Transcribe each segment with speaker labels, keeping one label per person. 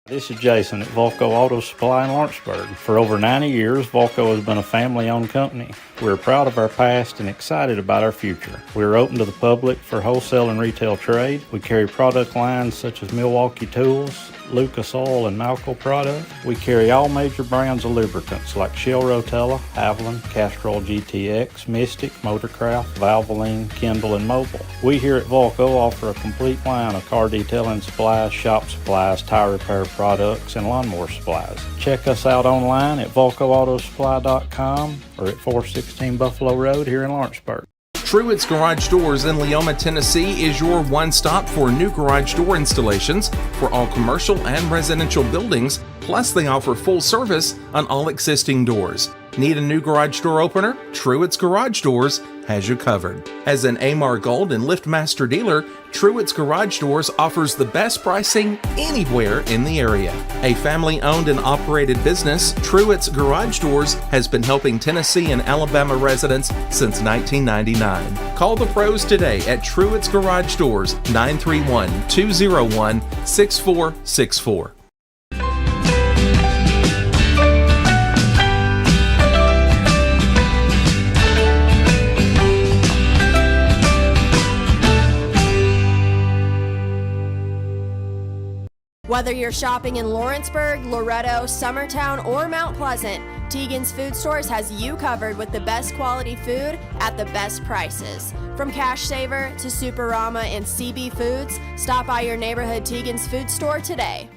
Speaker 1: This is Jason at Volco Auto Supply in Lawrenceburg. For over 90 years, Volco has been a family-owned company. We're proud of our past and excited about our future. We're open to the public for wholesale and retail trade. We carry product lines such as Milwaukee Tools, Lucas Oil, and Malco products. We carry all major brands of lubricants like Shell Rotella, Haviland, Castrol GTX, Mystic, Motorcraft, Valvoline, Kindle, and Mobil. We here at Volco offer a complete line of car detailing supplies, shop supplies, tire repair products, and lawnmower supplies. Check us out online at VolcoAutosupply.com or at 416 Buffalo Road here in Lawrenceburg.
Speaker 2: Truett's Garage Doors in Leoma, Tennessee is your one-stop for new garage door installations for all commercial and residential buildings, plus they offer full service on all existing doors. Need a new garage door opener? Truett's Garage Doors has you covered. As an AMAR Gold and LiftMaster dealer, Truett's Garage Doors offers the best pricing anywhere in the area. A family-owned and operated business, Truett's Garage Doors has been helping Tennessee and Alabama residents since 1999. Call the pros today at Truett's Garage Doors, 931-201-6464.
Speaker 3: Whether you're shopping in Lawrenceburg, Loretto, Summertown, or Mount Pleasant, Tegan's Food Stores has you covered with the best quality food at the best prices. From Cash Saver to Superama and CB Foods, stop by your neighborhood Tegan's Food Store today.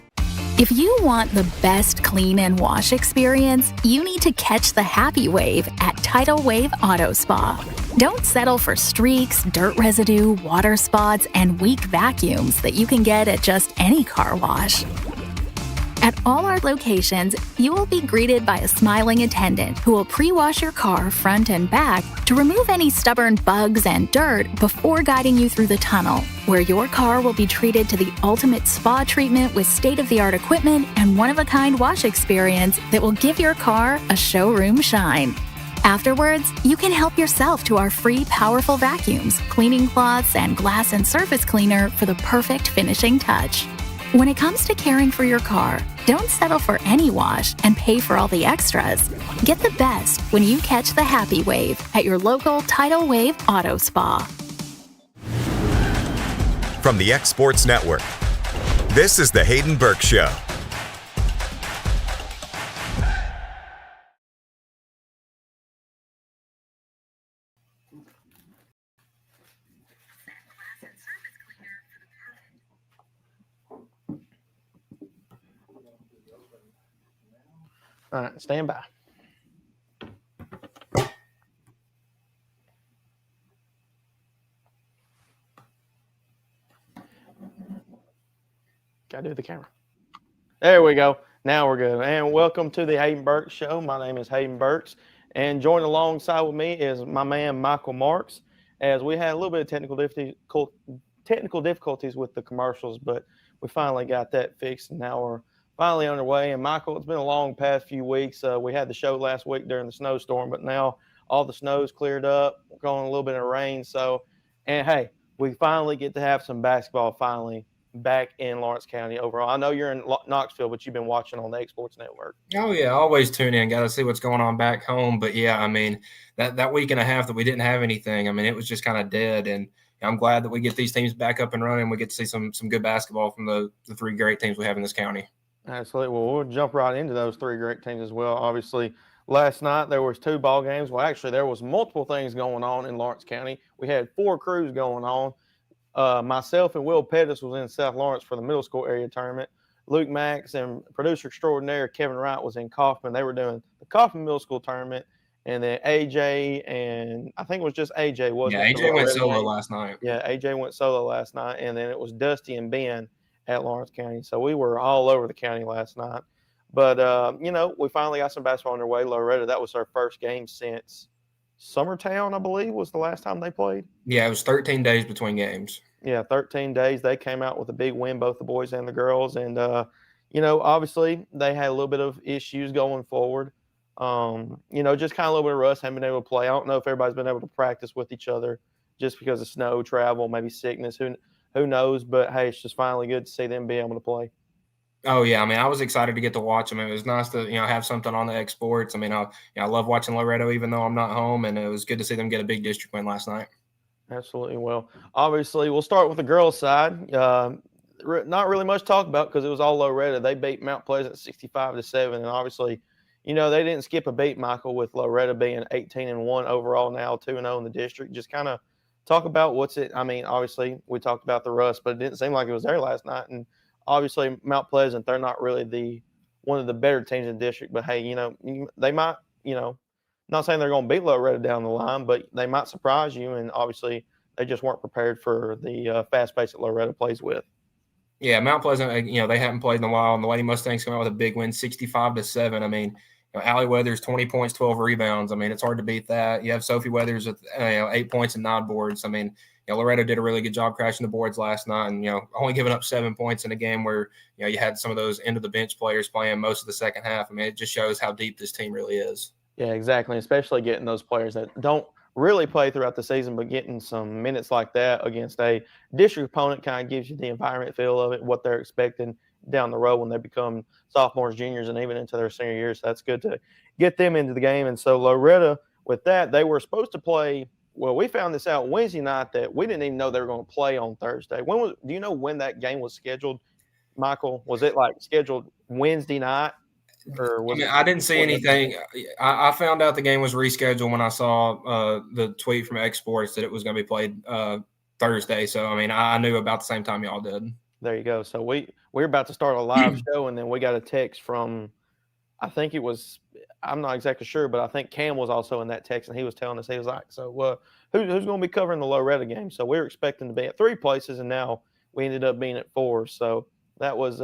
Speaker 4: If you want the best clean and wash experience, you need to catch the happy wave at Tidal Wave Auto Spa. Don't settle for streaks, dirt residue, water spots, and weak vacuums that you can get at just any car wash. At all our locations, you will be greeted by a smiling attendant who will pre-wash your car front and back to remove any stubborn bugs and dirt before guiding you through the tunnel, where your car will be treated to the ultimate spa treatment with state-of-the-art equipment and one-of-a-kind wash experience that will give your car a showroom shine. Afterwards, you can help yourself to our free powerful vacuums, cleaning cloths, and glass and surface cleaner for the perfect finishing touch. When it comes to caring for your car, don't settle for any wash and pay for all the extras. Get the best when you catch the happy wave at your local Tidal Wave Auto Spa.
Speaker 5: From the X Sports Network, this is the Hayden Burks Show.
Speaker 6: All right, stand by. Gotta do the camera. There we go. Now we're good. And welcome to the Hayden Burks Show. My name is Hayden Burks, and joining alongside with me is my man Michael Marks. As we had a little bit of technical difficulties with the commercials, but we finally got that fixed, and now we're finally underway. And Michael, it's been a long past few weeks. We had the show last week during the snowstorm, but now all the snow's cleared up. We're going a little bit of rain. And hey, we finally get to have some basketball finally back in Lawrence County overall. I know you're in Knoxville, but you've been watching on the X Sports Network.
Speaker 7: Oh yeah, always tune in. Got to see what's going on back home. But yeah, I mean that week and a half that we didn't have anything. I mean it was just kind of dead, and I'm glad that we get these teams back up and running. We get to see some good basketball from the three great teams we have in this county.
Speaker 6: Absolutely. Well, we'll jump right into those three great teams as well. Obviously, last night there was 2 ball games. Well, actually, there was multiple things going on in Lawrence County. We had 4 crews going on. Myself and Will Pettis was in South Lawrence for the middle school area tournament. Luke Max and producer extraordinaire Kevin Wright was in Kaufman. They were doing the Kaufman middle school tournament. And then AJ and I think it was just AJ, wasn't it?
Speaker 7: Yeah, AJ went solo last night.
Speaker 6: Yeah, AJ went solo last night. And then it was Dusty and Ben at Lawrence County. So we were all over the county last night. But, we finally got some basketball underway. Loretto, that was our first game since Summertown, I believe, was the last time they played.
Speaker 7: Yeah, it was 13 days between games.
Speaker 6: Yeah, 13 days. They came out with a big win, both the boys and the girls. And, obviously they had a little bit of issues going forward. Just kind of a little bit of rust, haven't been able to play. I don't know if everybody's been able to practice with each other just because of snow, travel, maybe sickness. Who knows? But, hey, it's just finally good to see them be able to play.
Speaker 7: Oh yeah, I mean, I was excited to get to watch them. It was nice to have something on the X Sports. I mean, I love watching Loretto even though I'm not home, and it was good to see them get a big district win last night.
Speaker 6: Absolutely. Well, obviously, we'll start with the girls' side. Not really much to talk about because it was all Loretta. They beat Mount Pleasant 65-7, and obviously, they didn't skip a beat, Michael, with Loretta being 18-1 overall now, 2-0 in the district. Just kind of talk about what's it. I mean, obviously, we talked about the rust, but it didn't seem like it was there last night. And obviously, Mount Pleasant, they're not really one of the better teams in the district. But hey, they might, not saying they're going to beat Loretta down the line, but they might surprise you. And obviously, they just weren't prepared for the fast pace that Loretta plays with.
Speaker 7: Yeah, Mount Pleasant, they haven't played in a while, and the Lady Mustangs come out with a big win, 65-7. I mean, Allie Weathers, 20 points, 12 rebounds. I mean, it's hard to beat that. You have Sophie Weathers with 8 points and 9 boards. I mean, Loretta did a really good job crashing the boards last night, and only giving up 7 points in a game where you had some of those end of the bench players playing most of the second half. I mean, it just shows how deep this team really is.
Speaker 6: Yeah, exactly. Especially getting those players that don't really play throughout the season, but getting some minutes like that against a district opponent kind of gives you the environment feel of it, what they're expecting down the road when they become sophomores, juniors, and even into their senior years. So that's good to get them into the game. And so Loretta, with that, they were supposed to play. Well, we found this out Wednesday night that we didn't even know they were going to play on Thursday. Do you know when that game was scheduled, Michael? Was it like scheduled Wednesday night?
Speaker 7: I didn't see anything. I found out the game was rescheduled when I saw the tweet from X Sports that it was going to be played Thursday. So, I mean, I knew about the same time y'all did.
Speaker 6: There you go. So we're about to start a live show, and then we got a text from, I think it was, I'm not exactly sure, but I think Cam was also in that text, and he was telling us, he was like, so who's going to be covering the Loretta game? So we were expecting to be at 3 places, and now we ended up being at 4. So that was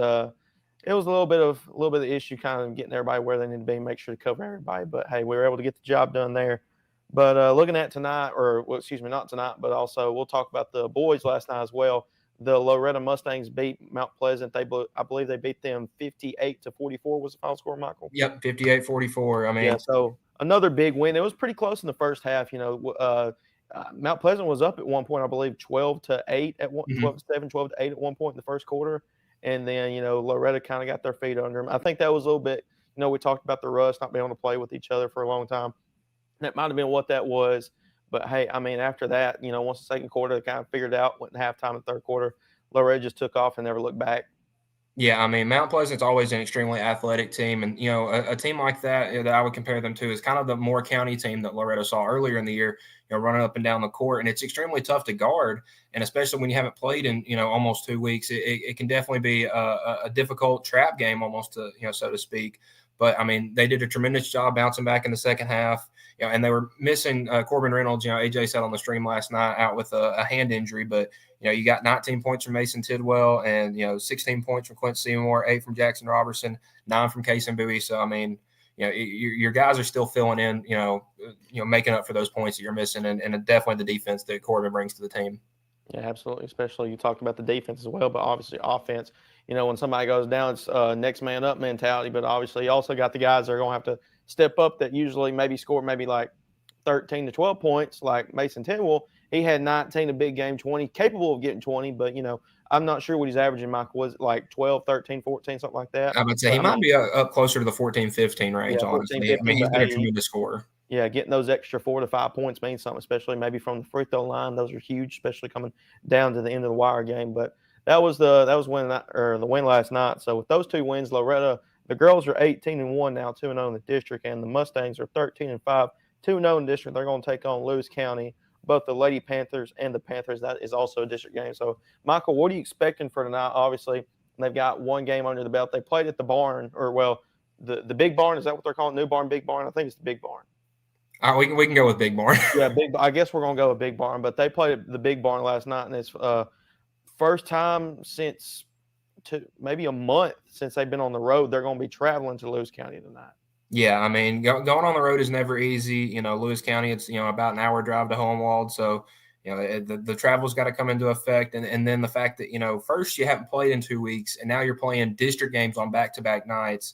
Speaker 6: it was a little bit of the issue, kind of getting everybody where they need to be, make sure to cover everybody. But hey, we were able to get the job done there. But looking at tonight, not tonight, but also we'll talk about the boys last night as well. The Loretta Mustangs beat Mount Pleasant. I believe they beat them 58-44 was the final score, Michael.
Speaker 7: Yep, 58-44. I mean,
Speaker 6: yeah. So another big win. It was pretty close in the first half. Mount Pleasant was up at one point, I believe, 12-8 at one, 12-7, 12-8 at one point in the first quarter. And then, Loretta kind of got their feet under them. I think that was a little bit, we talked about the rust, not being able to play with each other for a long time. That might have been what that was. But, hey, I mean, after that, once the second quarter, they kind of figured it out, went in halftime in the third quarter. Loretta just took off and never looked back.
Speaker 7: Yeah, I mean, Mount Pleasant's always an extremely athletic team. And, a team like that I would compare them to is kind of the Moore County team that Loretta saw earlier in the year, running up and down the court. And it's extremely tough to guard. And especially when you haven't played in, almost 2 weeks, it can definitely be a difficult trap game almost, so to speak. But, I mean, they did a tremendous job bouncing back in the second half. And they were missing Corbin Reynolds. AJ said on the stream last night out with a hand injury. But, you got 19 points from Mason Tidwell and, 16 points from Clint Seymour, 8 from Jackson Robertson, 9 from Case and Bowie. So, I mean, your guys are still filling in, making up for those points that you're missing. And definitely the defense that Corbin brings to the team.
Speaker 6: Yeah, absolutely. Especially you talked about the defense as well, but obviously offense. When somebody goes down, it's next man up mentality. But obviously, you also got the guys that are going to have to step up that usually maybe score maybe like 13 to 12 points, like Mason Tidwell. He had 19 a big game, 20, capable of getting 20. But, I'm not sure what he's averaging, Michael. Was it like 12, 13, 14, something like that?
Speaker 7: I would say he might be up closer to the 14, 15 range, honestly. 15, I mean, he's been a tremendous scorer.
Speaker 6: Yeah, getting those extra 4 to 5 points means something, especially maybe from the free throw line. Those are huge, especially coming down to the end of the wire game. But that was the win last night. So with those 2 wins, Loretta, the girls are 18-1 now, 2-0 in the district, and the Mustangs are 13-5, 2-0 in the district. They're going to take on Lewis County, both the Lady Panthers and the Panthers. That is also a district game. So, Michael, what are you expecting for tonight? Obviously, they've got 1 game under the belt. They played at the barn, the big barn. Is that what they're calling? New barn, big barn? I think it's the big barn.
Speaker 7: We can go with big barn.
Speaker 6: Yeah, I guess we're going to go with big barn. But they played at the big barn last night, and it's first time since maybe a month since they've been on the road. They're going to be traveling to Lewis County tonight.
Speaker 7: Yeah, I mean, going on the road is never easy. Lewis County, it's, about an hour drive to Homewald. So, the travel's got to come into effect. And then the fact that, first you haven't played in 2 weeks, and now you're playing district games on back-to-back nights.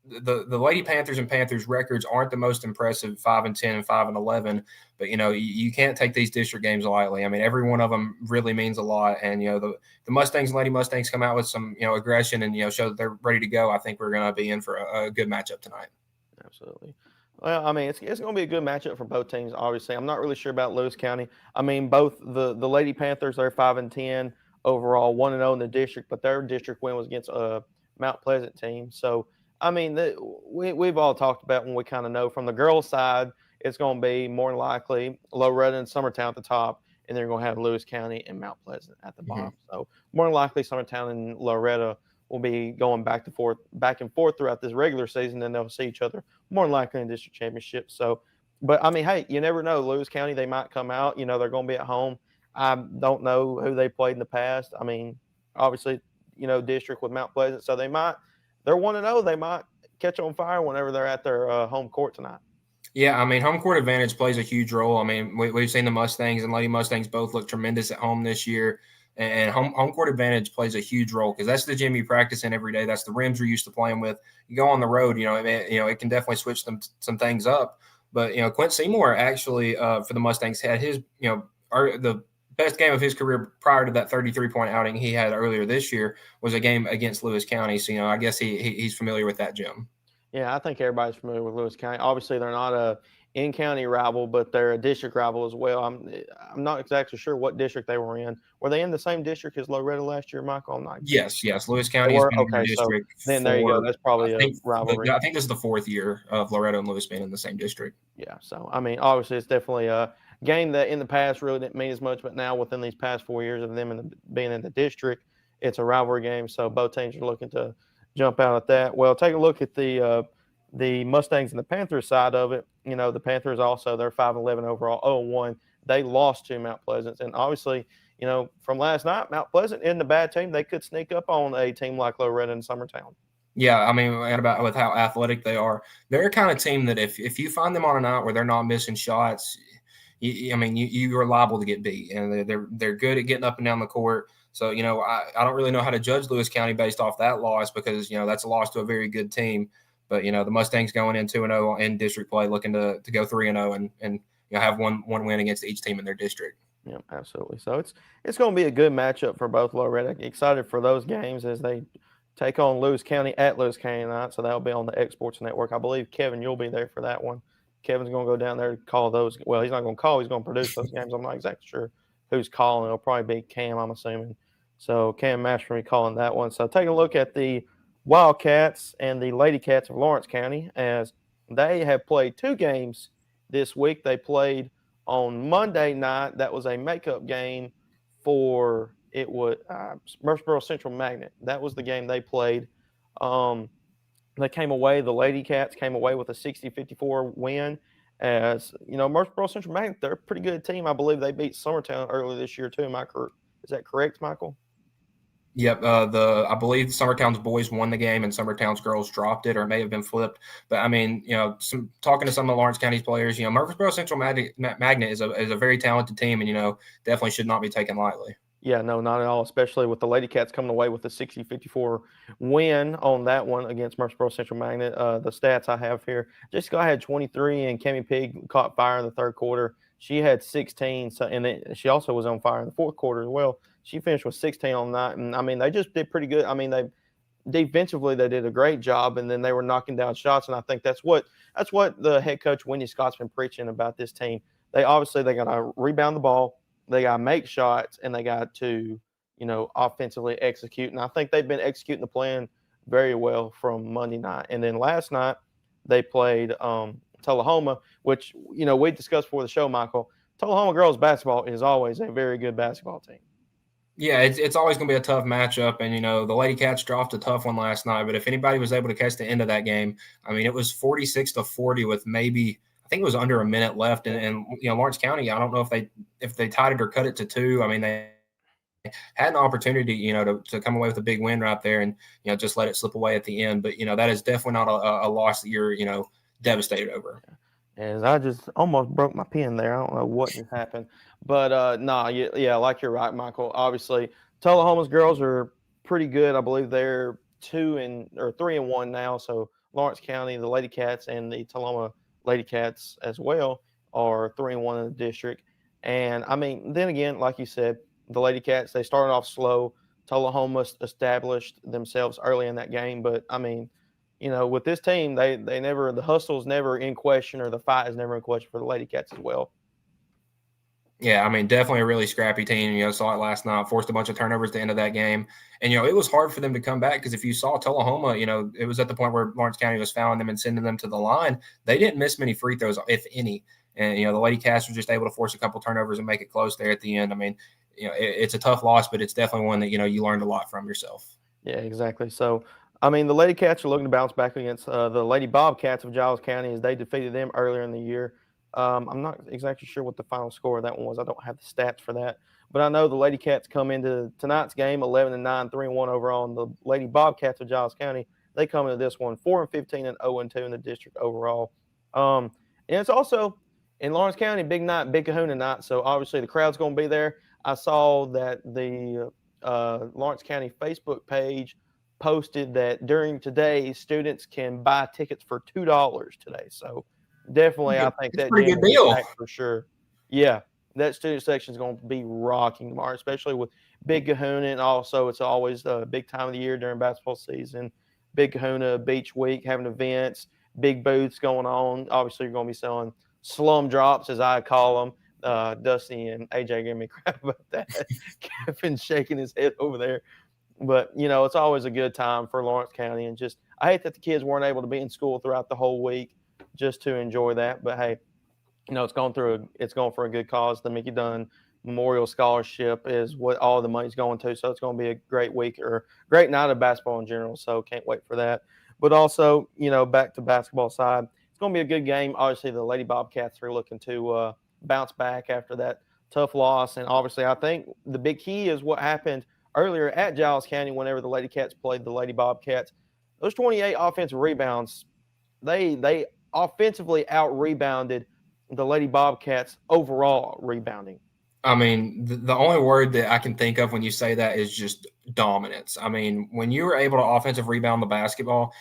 Speaker 7: the Lady Panthers and Panthers records aren't the most impressive, 5-10 and 5-11, but you can't take these district games lightly. I mean, every one of them really means a lot. And the Mustangs and Lady Mustangs come out with some aggression and show that they're ready to go. I think we're going to be in for a good matchup tonight.
Speaker 6: Absolutely. Well, I mean, it's going to be a good matchup for both teams. Obviously, I'm not really sure about Lewis County. I mean, both the Lady Panthers, they're 5-10 overall, 1-0 in the district, but their district win was against a Mount Pleasant team. So, I mean, we've all talked about when we kind of know from the girls' side, it's going to be more than likely Loretta and Summertown at the top, and they're going to have Lewis County and Mount Pleasant at the bottom. So, more than likely, Summertown and Loretta will be going back and forth throughout this regular season, and they'll see each other more than likely in district championships. So, but I mean, hey, you never know. Lewis County, they might come out. They're going to be at home. I don't know who they played in the past. I mean, obviously, district with Mount Pleasant, so they're 1-0. They might catch on fire whenever they're at their home court tonight.
Speaker 7: Yeah, I mean, home court advantage plays a huge role. I mean, we've seen the Mustangs and Lady Mustangs both look tremendous at home this year. And home court advantage plays a huge role because that's the gym you practice in every day. That's the rims you're used to playing with. You go on the road, it can definitely switch some things up. But Quint Seymour actually for the Mustangs had his the best game of his career prior to that 33-point outing he had earlier this year was a game against Lewis County. So I guess he's familiar with that gym.
Speaker 6: Yeah, I think everybody's familiar with Lewis County. Obviously, they're not a in-county rival, but they're a district rival as well. I'm not exactly sure what district they were in. Were they in the same district as Loretta last year, Michael? I'm not
Speaker 7: Yes. Lewis County has been in the district.
Speaker 6: Then there you go. That's probably a rivalry.
Speaker 7: I think this is the fourth year of Loretta and Lewis being in the same district.
Speaker 6: Yeah. So, I mean, obviously, it's definitely a game that in the past really didn't mean as much, but now within these past 4 years of them being in the district, it's a rivalry game. So both teams are looking to jump out at that. Well, take a look at the Mustangs and the Panthers side of it. The Panthers also, they're 5-11 overall, 0-1. They lost to Mount Pleasant. And obviously, from last night, Mount Pleasant isn't a bad team. They could sneak up on a team like Loretta and Summertown.
Speaker 7: Yeah, I mean, and with how athletic they are, they're a kind of team that if you find them on a night where they're not missing shots, you are liable to get beat. And they're good at getting up and down the court. So, I don't really know how to judge Lewis County based off that loss because, that's a loss to a very good team. But, the Mustangs going in 2-0 in district play, looking to go 3-0 and have one win against each team in their district.
Speaker 6: Yeah, absolutely. So it's going to be a good matchup for both Loretta. Excited for those games as they take on Lewis County at Lewis County tonight. So that'll be on the Exports Network. I believe, Kevin, you'll be there for that one. Kevin's going to go down there to call those. Well, he's not going to call. He's going to produce those games. I'm not exactly sure who's calling. It'll probably be Cam, I'm assuming. So Cam Mastery calling that one. So take a look at the Wildcats and the Lady Cats of Lawrence County as they have played 2 games this week. They played on Monday night. That was a makeup game for Murfreesboro Central Magnet. That was the game they played. They came away. The Lady Cats came away with a 60-54 win. As Murfreesboro Central Magnet, they're a pretty good team. I believe they beat Summertown earlier this year too. Is that correct, Michael?
Speaker 7: Yep, I believe Summertown's boys won the game and Summertown's girls dropped it, or it may have been flipped. But I mean, talking to some of Lawrence County's players, Murfreesboro Central Magnet is a very talented team, and definitely should not be taken lightly.
Speaker 6: Yeah, no, not at all. Especially with the Lady Cats coming away with a 60-54 win on that one against Murfreesboro Central Magnet. The stats I have here: Jessica had 23, and Cammie Pig caught fire in the third quarter. She had 16, she also was on fire in the fourth quarter as well. She finished with 16 on that, and I mean they just did pretty good. I mean defensively they did a great job, and then they were knocking down shots, and I think that's what the head coach Wendy Scott's been preaching about this team. They got to rebound the ball, they got to make shots, and they got to offensively execute. And I think they've been executing the plan very well from Monday night. And then last night they played Tullahoma, which we discussed before the show, Michael. Tullahoma girls basketball is always a very good basketball team.
Speaker 7: Yeah, it's always going to be a tough matchup, and the Lady Cats dropped a tough one last night. But if anybody was able to catch the end of that game, I mean, it was 46-40 with maybe I think it was under a minute left, and Lawrence County, I don't know if they tied it or cut it to 2. I mean, they had an opportunity, to come away with a big win right there, and just let it slip away at the end. But that is definitely not a loss that you're devastated over.
Speaker 6: As I just almost broke my pen there. I don't know what just happened. But, like you're right, Michael. Obviously, Tullahoma's girls are pretty good. I believe they're 3-1 now, so Lawrence County, the Lady Cats, and the Tullahoma Lady Cats as well are 3-1 in the district. And I mean, then again, like you said, the Lady Cats, they started off slow. Tullahoma established themselves early in that game, but I mean, with this team, they never, the hustle's never in question, or the fight is never in question for the Lady Cats as well.
Speaker 7: Yeah, I mean, definitely a really scrappy team. Saw it last night, forced a bunch of turnovers at the end of that game. And, it was hard for them to come back because if you saw Tullahoma, it was at the point where Lawrence County was fouling them and sending them to the line. They didn't miss many free throws, if any. And, the Lady Cats were just able to force a couple turnovers and make it close there at the end. I mean, it's a tough loss, but it's definitely one that, you learned a lot from yourself.
Speaker 6: Yeah, exactly. So, I mean, the Lady Cats are looking to bounce back against the Lady Bobcats of Giles County as they defeated them earlier in the year. I'm not exactly sure what the final score of that one was. I don't have the stats for that. But I know the Lady Cats come into tonight's game 11-9, 3-1 overall. And the Lady Bobcats of Giles County, they come into this one 4-15 and 0-2 in the district overall. And it's also in Lawrence County, big night, Big Kahuna night. So obviously the crowd's going to be there. I saw that the Lawrence County Facebook page posted that during today, students can buy tickets for $2 today. So definitely, I think that
Speaker 7: pretty good deal
Speaker 6: for sure. Yeah, that student section is going to be rocking tomorrow, especially with Big Kahuna, and also it's always a big time of the year during basketball season. Big Kahuna Beach Week, having events, big booths going on. Obviously, you're going to be selling slum drops, as I call them. Dusty and AJ gave me crap about that. Kevin's shaking his head over there. But, it's always a good time for Lawrence County. And just, I hate that the kids weren't able to be in school throughout the whole week just to enjoy that. But, hey, it's going for a good cause. The Mickey Dunn Memorial Scholarship is what all the money's going to. So it's going to be a great week, or great night of basketball in general. So can't wait for that. But also, back to basketball side, it's going to be a good game. Obviously, the Lady Bobcats are looking to bounce back after that tough loss. And obviously, I think the big key is what happened earlier at Giles County whenever the Lady Cats played the Lady Bobcats. Those 28 offensive rebounds, they offensively out-rebounded the Lady Bobcats overall rebounding.
Speaker 7: I mean, the only word that I can think of when you say that is just dominance. I mean, when you were able to offensive rebound the basketball,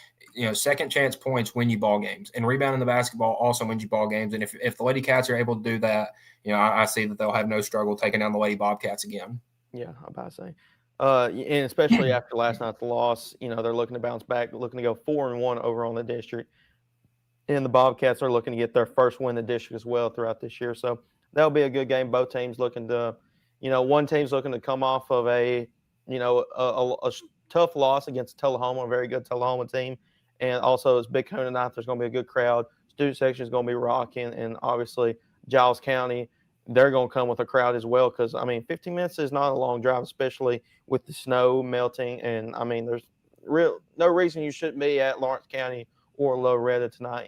Speaker 7: second chance points win you ball games, and rebounding the basketball also wins you ball games. And if the Lady Cats are able to do that, I see that they'll have no struggle taking down the Lady Bobcats again.
Speaker 6: Yeah, I'm about to say. And especially after last night's loss, they're looking to bounce back, looking to go 4-1 over on the district. And the Bobcats are looking to get their first win in the district as well throughout this year. So that'll be a good game. Both teams looking to, one team's looking to come off of a tough loss against Tullahoma, a very good Tullahoma team. And also, it's Big Kahuna night. There's going to be a good crowd. Student section is going to be rocking. And obviously, Giles County, they're going to come with a crowd as well. Because, 15 minutes is not a long drive, especially with the snow melting. And, there's no reason you shouldn't be at Lawrence County or Loretta tonight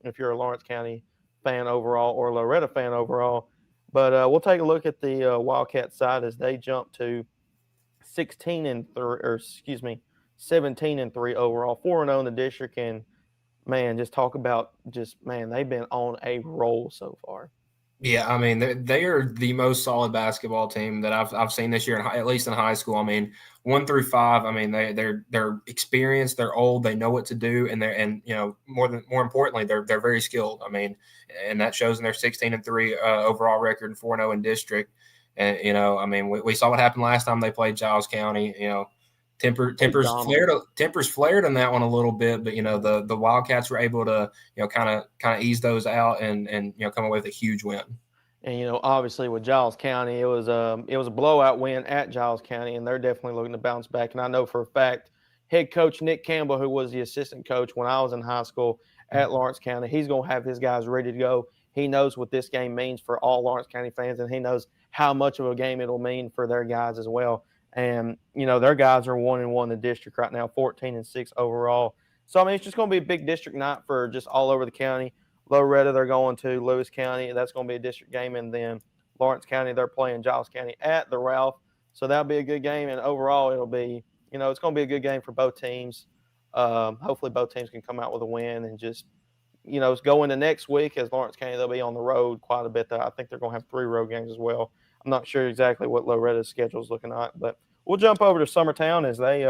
Speaker 6: if you're a Lawrence County fan overall or Loretta fan overall. But we'll take a look at the Wildcat side as they jump to 17-3 overall, 4-0 in the district. And man, just talk about they've been on a roll so far.
Speaker 7: Yeah, they are the most solid basketball team that I've seen this year, at least in high school. 1 through 5. They're experienced, they're old, they know what to do, and more importantly, they're very skilled. And that shows in their 16-3 overall record and 4-0 in district. And we saw what happened last time they played Giles County. Tempers flared on that one a little bit, but the Wildcats were able to kind of ease those out and come away with a huge win.
Speaker 6: And obviously with Giles County, it was a blowout win at Giles County, and they're definitely looking to bounce back. And I know for a fact, head coach Nick Campbell, who was the assistant coach when I was in high school at Lawrence County, he's going to have his guys ready to go. He knows what this game means for all Lawrence County fans, and he knows how much of a game it'll mean for their guys as well. And, their guys are 1-1 in the district right now, 14-6 overall. So, it's just going to be a big district night for just all over the county. Loretta, they're going to Lewis County. That's going to be a district game. And then Lawrence County, they're playing Giles County at the Ralph. So that'll be a good game. And overall, it'll be, it's going to be a good game for both teams. Hopefully both teams can come out with a win and just, go into next week as Lawrence County, they'll be on the road quite a bit. I think they're going to have 3 road games as well. I'm not sure exactly what Loretta's schedule is looking like, but we'll jump over to Summertown as they,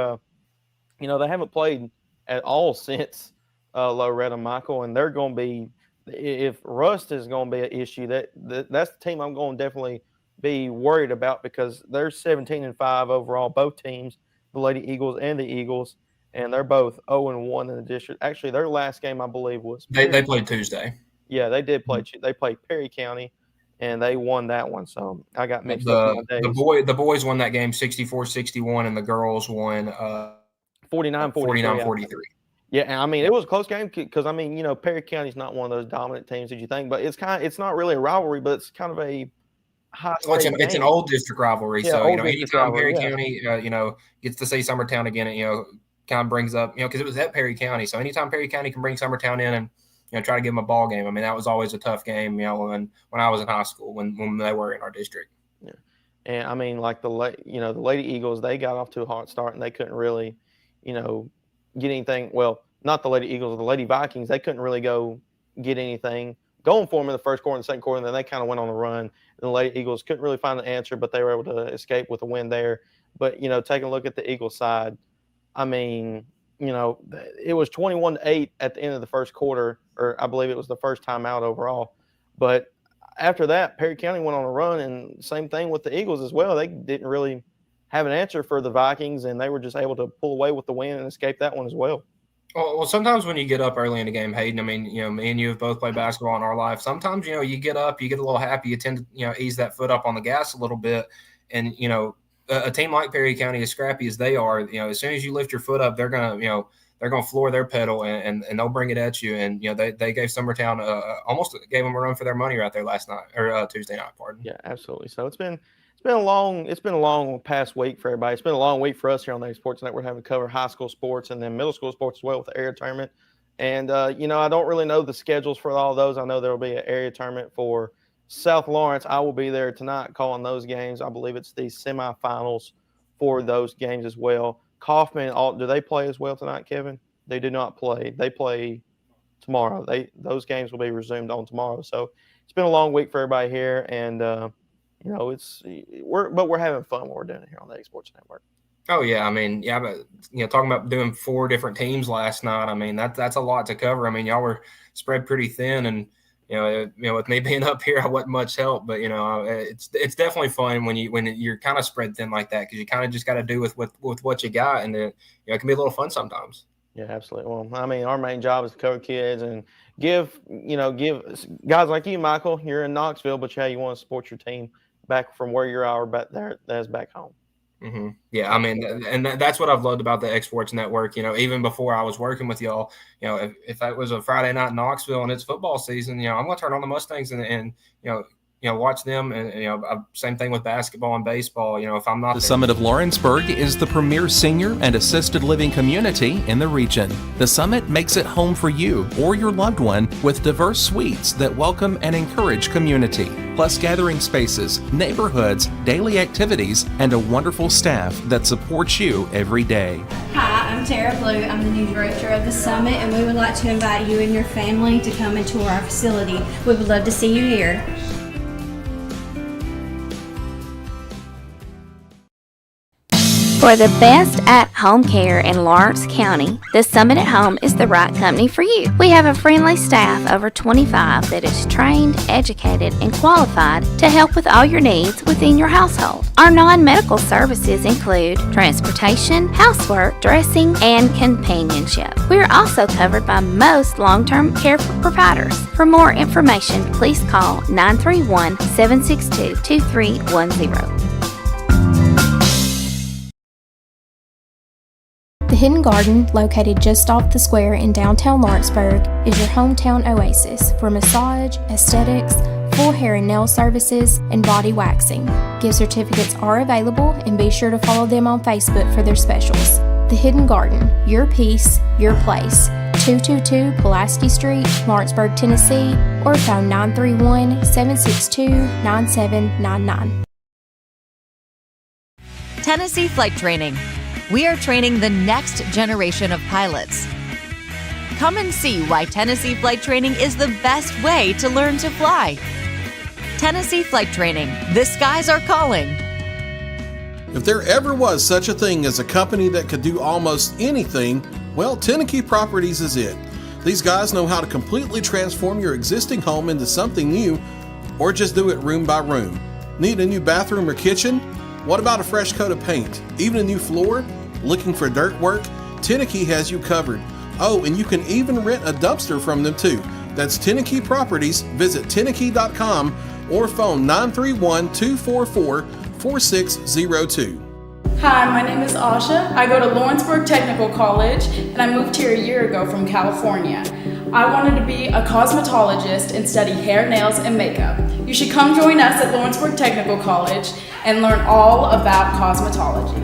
Speaker 6: they haven't played at all since Loretta, Michael, and they're going to be. If rust is going to be an issue, that's the team I'm going to definitely be worried about because they're 17-5 overall, both teams, the Lady Eagles and the Eagles, and they're both 0-1 in the district. Actually, their last game I believe was
Speaker 7: they played Tuesday.
Speaker 6: Yeah, they did play. They played Perry County, and they won that one. So I got mixed up in my days.
Speaker 7: The boys won that game 64-61, and the girls won 49-43.
Speaker 6: Yeah, and I mean it was a close game because I mean Perry County's not one of those dominant teams that you think, but it's not really a rivalry, but it's kind of a high.
Speaker 7: Well, it's an old district rivalry,
Speaker 6: yeah,
Speaker 7: so
Speaker 6: anytime
Speaker 7: Perry County gets to see Summertown again, it kind of brings up because it was at Perry County, so anytime Perry County can bring Summertown in and try to give them a ball game, I mean that was always a tough game, when I was in high school when they were in our district.
Speaker 6: Yeah, and I mean like the Lady Eagles, they got off to a hot start and they couldn't really get anything. Well, not the Lady Eagles, the Lady Vikings. They couldn't really go get anything going for them in the first quarter and the second quarter, and then they kind of went on the run. And the Lady Eagles couldn't really find an answer, but they were able to escape with a win there. But, taking a look at the Eagles side, I mean, it was 21-8 at the end of the first quarter, or I believe it was the first time out overall. But after that, Perry County went on a run, and same thing with the Eagles as well. They didn't really have an answer for the Vikings, and they were just able to pull away with the win and escape that one as well.
Speaker 7: Well, sometimes when you get up early in the game, Hayden, I mean, me and you have both played basketball in our life. Sometimes, you get up, you get a little happy, you tend to, ease that foot up on the gas a little bit. And, a team like Perry County, as scrappy as they are, as soon as you lift your foot up, they're going to floor their pedal and they'll bring it at you. And, they gave Summertown almost gave them a run for their money right there last night or Tuesday night, pardon.
Speaker 6: Yeah, absolutely. So it's been a long past week for everybody. It's been a long week for us here on the Sports Network, having to cover high school sports and then middle school sports as well with the area tournament. And, I don't really know the schedules for all those. I know there will be an area tournament for South Lawrence. I will be there tonight calling those games. I believe it's the semifinals for those games as well. Kaufman, do they play as well tonight, Kevin? They do not play. They play tomorrow. Those games will be resumed on tomorrow. So it's been a long week for everybody here, and we're having fun when we're doing it here on the Sports Network.
Speaker 7: Oh yeah, I mean, yeah, but talking about doing 4 different teams last night, I mean that's a lot to cover. I mean, y'all were spread pretty thin, and with me being up here, I wasn't much help. But it's definitely fun when you're kind of spread thin like that because you kind of just got to do with what you got, and it can be a little fun sometimes.
Speaker 6: Yeah, absolutely. Well, I mean, our main job is to cover kids and give guys like you, Michael. You're in Knoxville, but you want to support your team back from where you are back there, that's back home.
Speaker 7: Mm-hmm. Yeah, I mean, and that's what I've loved about the Exports Network. Even before I was working with y'all, if that was a Friday night in Knoxville and it's football season, I'm going to turn on the Mustangs and watch them. And same thing with basketball and baseball. If I'm not
Speaker 2: The Summit of Lawrenceburg is the premier senior and assisted living community in the region. The Summit makes it home for you or your loved one with diverse suites that welcome and encourage community, plus gathering spaces, neighborhoods, daily activities, and a wonderful staff that supports you every day.
Speaker 8: Hi, I'm Tara Blue. I'm the new director of the Summit, and we would like to invite you and your family to come and tour our facility. We would love to see you here.
Speaker 9: For the best at-home care in Lawrence County, the Summit at Home is the right company for you. We have a friendly staff over 25 that is trained, educated, and qualified to help with all your needs within your household. Our non-medical services include transportation, housework, dressing, and companionship. We are also covered by most long-term care providers. For more information, please call 931-762-2310.
Speaker 10: The Hidden Garden, located just off the square in downtown Lawrenceburg, is your hometown oasis for massage, aesthetics, full hair and nail services, and body waxing. Gift certificates are available, and be sure to follow them on Facebook for their specials. The Hidden Garden, your peace, your place. 222 Pulaski Street, Lawrenceburg, Tennessee, or phone 931-762-9799.
Speaker 11: Tennessee Flight Training. We are training the next generation of pilots. Come and see why Tennessee Flight Training is the best way to learn to fly. Tennessee Flight Training. The skies are calling.
Speaker 12: If there ever was such a thing as a company that could do almost anything, well, Tennessee Properties is it. These guys know how to completely transform your existing home into something new, or just do it room by room. Need a new bathroom or kitchen? What about a fresh coat of paint? Even a new floor? Looking for dirt work? Tenneke has you covered. Oh, and you can even rent a dumpster from them too. That's Tenneke Properties. Visit Tenneke.com or phone 931-244-4602.
Speaker 13: Hi, my name is Asha. I go to Lawrenceburg Technical College, and I moved here a year ago from California. I wanted to be a cosmetologist and study hair, nails, and makeup. You should come join us at Lawrenceburg Technical College and learn all about cosmetology.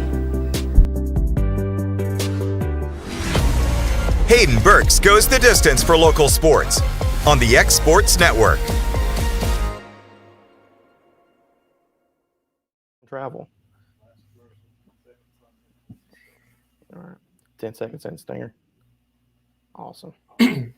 Speaker 5: Hayden Burks goes the distance for local sports on the X Sports Network.
Speaker 6: Travel. All right. 10 seconds in stinger. Awesome. Boom.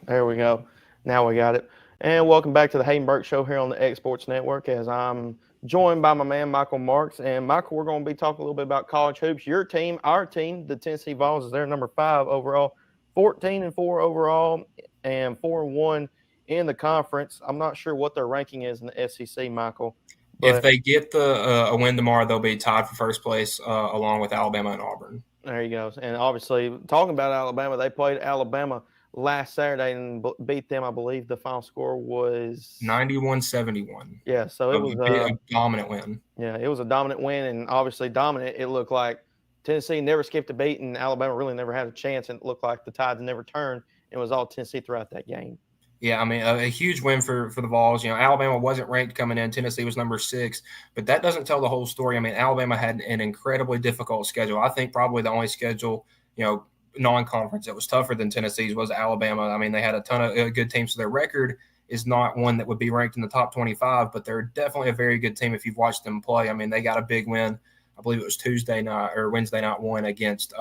Speaker 6: There we go. Now we got it. And welcome back to the Hayden Burks Show here on the X Sports Network, as I'm joined by my man, Michael Marks. And Michael, we're going to be talking a little bit about college hoops. Your team, our team, the Tennessee Vols, is their number 5 overall, 14-4 overall, and 4-1 in the conference. I'm not sure what their ranking is in the SEC, Michael.
Speaker 7: If they get a win tomorrow, they'll be tied for first place along with Alabama and Auburn.
Speaker 6: There you go. And obviously, talking about Alabama, they played Alabama last Saturday and beat them. I believe the final score was
Speaker 7: 91-71.
Speaker 6: Yeah, so it was
Speaker 7: a dominant win.
Speaker 6: Yeah, it was a dominant win, and obviously dominant. It looked like Tennessee never skipped a beat, and Alabama really never had a chance, and it looked like the tides never turned. It was all Tennessee throughout that game.
Speaker 7: Yeah, I mean, a huge win for the Vols. You know, Alabama wasn't ranked coming in. Tennessee was number 6, but that doesn't tell the whole story. I mean, Alabama had an incredibly difficult schedule. I think probably the only schedule, non-conference that was tougher than Tennessee's was Alabama. I mean, they had a ton of good teams, so their record is not one that would be ranked in the top 25, but they're definitely a very good team if you've watched them play. I mean, they got a big win. I believe it was Wednesday night one against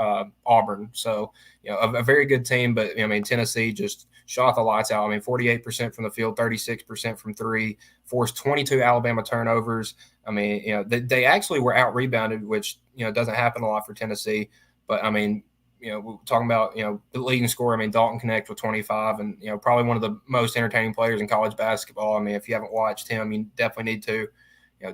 Speaker 7: Auburn. So, a very good team, but, Tennessee just shot the lights out. I mean, 48% from the field, 36% from three, forced 22 Alabama turnovers. I mean, they actually were out-rebounded, which, doesn't happen a lot for Tennessee. But, I mean, we're talking about, the leading scorer. I mean, Dalton Knecht with 25 and, probably one of the most entertaining players in college basketball. I mean, if you haven't watched him, you definitely need to.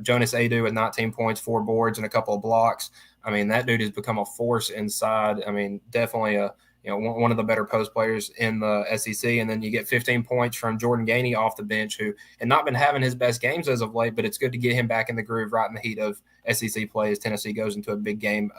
Speaker 7: Jonas Adu with 19 points, 4 boards, and a couple of blocks. I mean, that dude has become a force inside. I mean, definitely one of the better post players in the SEC. And then you get 15 points from Jordan Gainey off the bench, who had not been having his best games as of late, but it's good to get him back in the groove right in the heat of SEC play as Tennessee goes into a big game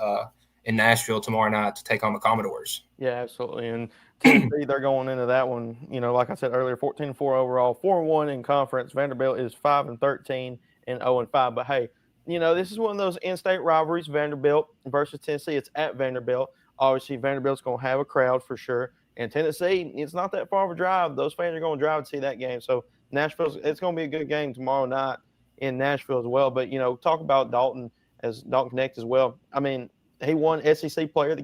Speaker 7: in Nashville tomorrow night to take on the Commodores.
Speaker 6: Yeah, absolutely. And Tennessee, they're going into that one, like I said earlier, 14-4 overall, 4-1 in conference. Vanderbilt is 5-13 and 0-5. But hey, this is one of those in-state rivalries, Vanderbilt versus Tennessee. It's at Vanderbilt. Obviously, Vanderbilt's going to have a crowd for sure. And Tennessee, it's not that far of a drive. Those fans are going to drive to see that game. So it's going to be a good game tomorrow night in Nashville as well. But, talk about Dalton Knecht as well. I mean, he won SEC Player of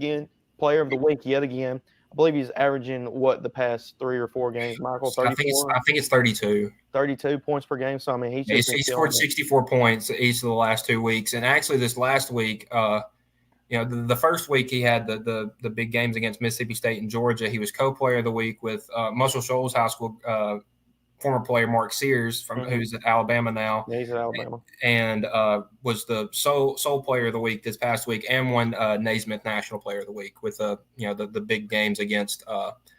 Speaker 6: the Week yet again. I believe he's averaging the past 3 or 4 games, Michael? 34?
Speaker 7: I think it's 32.
Speaker 6: 32 points per game. So I mean,
Speaker 7: he scored 64 points each of the last 2 weeks, and actually this last week, the first week he had the big games against Mississippi State and Georgia. He was co-player of the week with Muscle Shoals High School former player Mark Sears who's at Alabama now.
Speaker 6: Yeah, he's at Alabama.
Speaker 7: And was the sole player of the week this past week, and won Naismith National Player of the Week with the big games against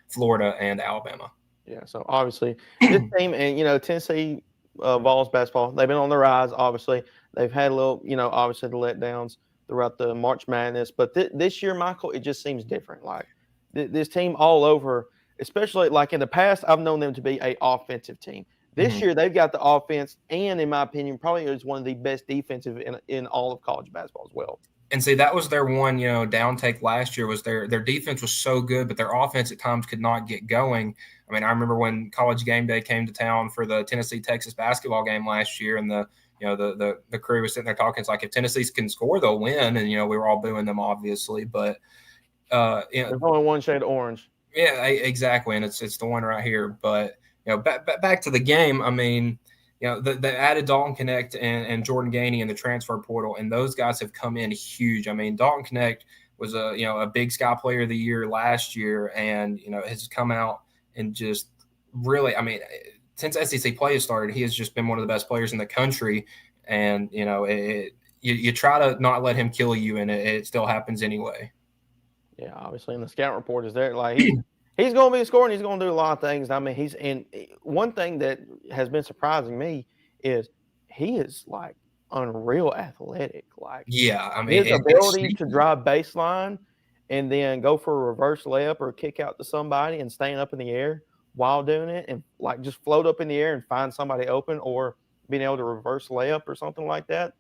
Speaker 7: Florida and Alabama.
Speaker 6: Yeah, so obviously this team and Tennessee Vols basketball, they've been on the rise. Obviously, they've had a little obviously the letdowns throughout the March Madness, but this year, Michael, it just seems different. Like this team all over. Especially like in the past, I've known them to be an offensive team. This year, they've got the offense, and in my opinion, probably is one of the best defensive in all of college basketball as well.
Speaker 7: And see, that was their one, downtake last year was their defense was so good, but their offense at times could not get going. I mean, I remember when College Game Day came to town for the Tennessee-Texas basketball game last year, and the crew was sitting there talking. It's like, if Tennessee can score, they'll win. And, we were all booing them, obviously. But,
Speaker 6: there's only one shade of orange.
Speaker 7: Yeah, exactly, and it's the one right here. But back to the game. I mean, the added Dalton Connect and Jordan Gainey in the transfer portal, and those guys have come in huge. I mean, Dalton Connect was a Big Sky Player of the Year last year, and has come out and just really, I mean, since SEC play has started, he has just been one of the best players in the country. And you try to not let him kill you, and it still happens anyway.
Speaker 6: Yeah, obviously, and the scout report is there. Like he's going to be scoring. He's going to do a lot of things. I mean, he's in. One thing that has been surprising me is he is like unreal athletic. Like,
Speaker 7: yeah, I mean,
Speaker 6: his ability to drive baseline and then go for a reverse layup or kick out to somebody and staying up in the air while doing it, and like just float up in the air and find somebody open, or being able to reverse layup or something like that.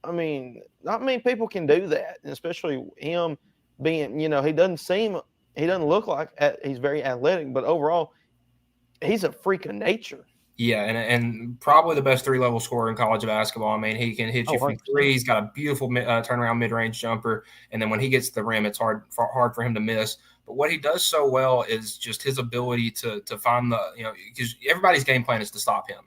Speaker 6: I mean, not many people can do that, and especially him being, he doesn't look like he's very athletic, but overall, he's a freak of nature.
Speaker 7: Yeah, and probably the best 3-level scorer in college basketball. I mean, he can hit you from
Speaker 6: 100%.
Speaker 7: three. He's got a beautiful turnaround mid-range jumper, and then when he gets to the rim, it's hard for him to miss. But what he does so well is just his ability to find because everybody's game plan is to stop him.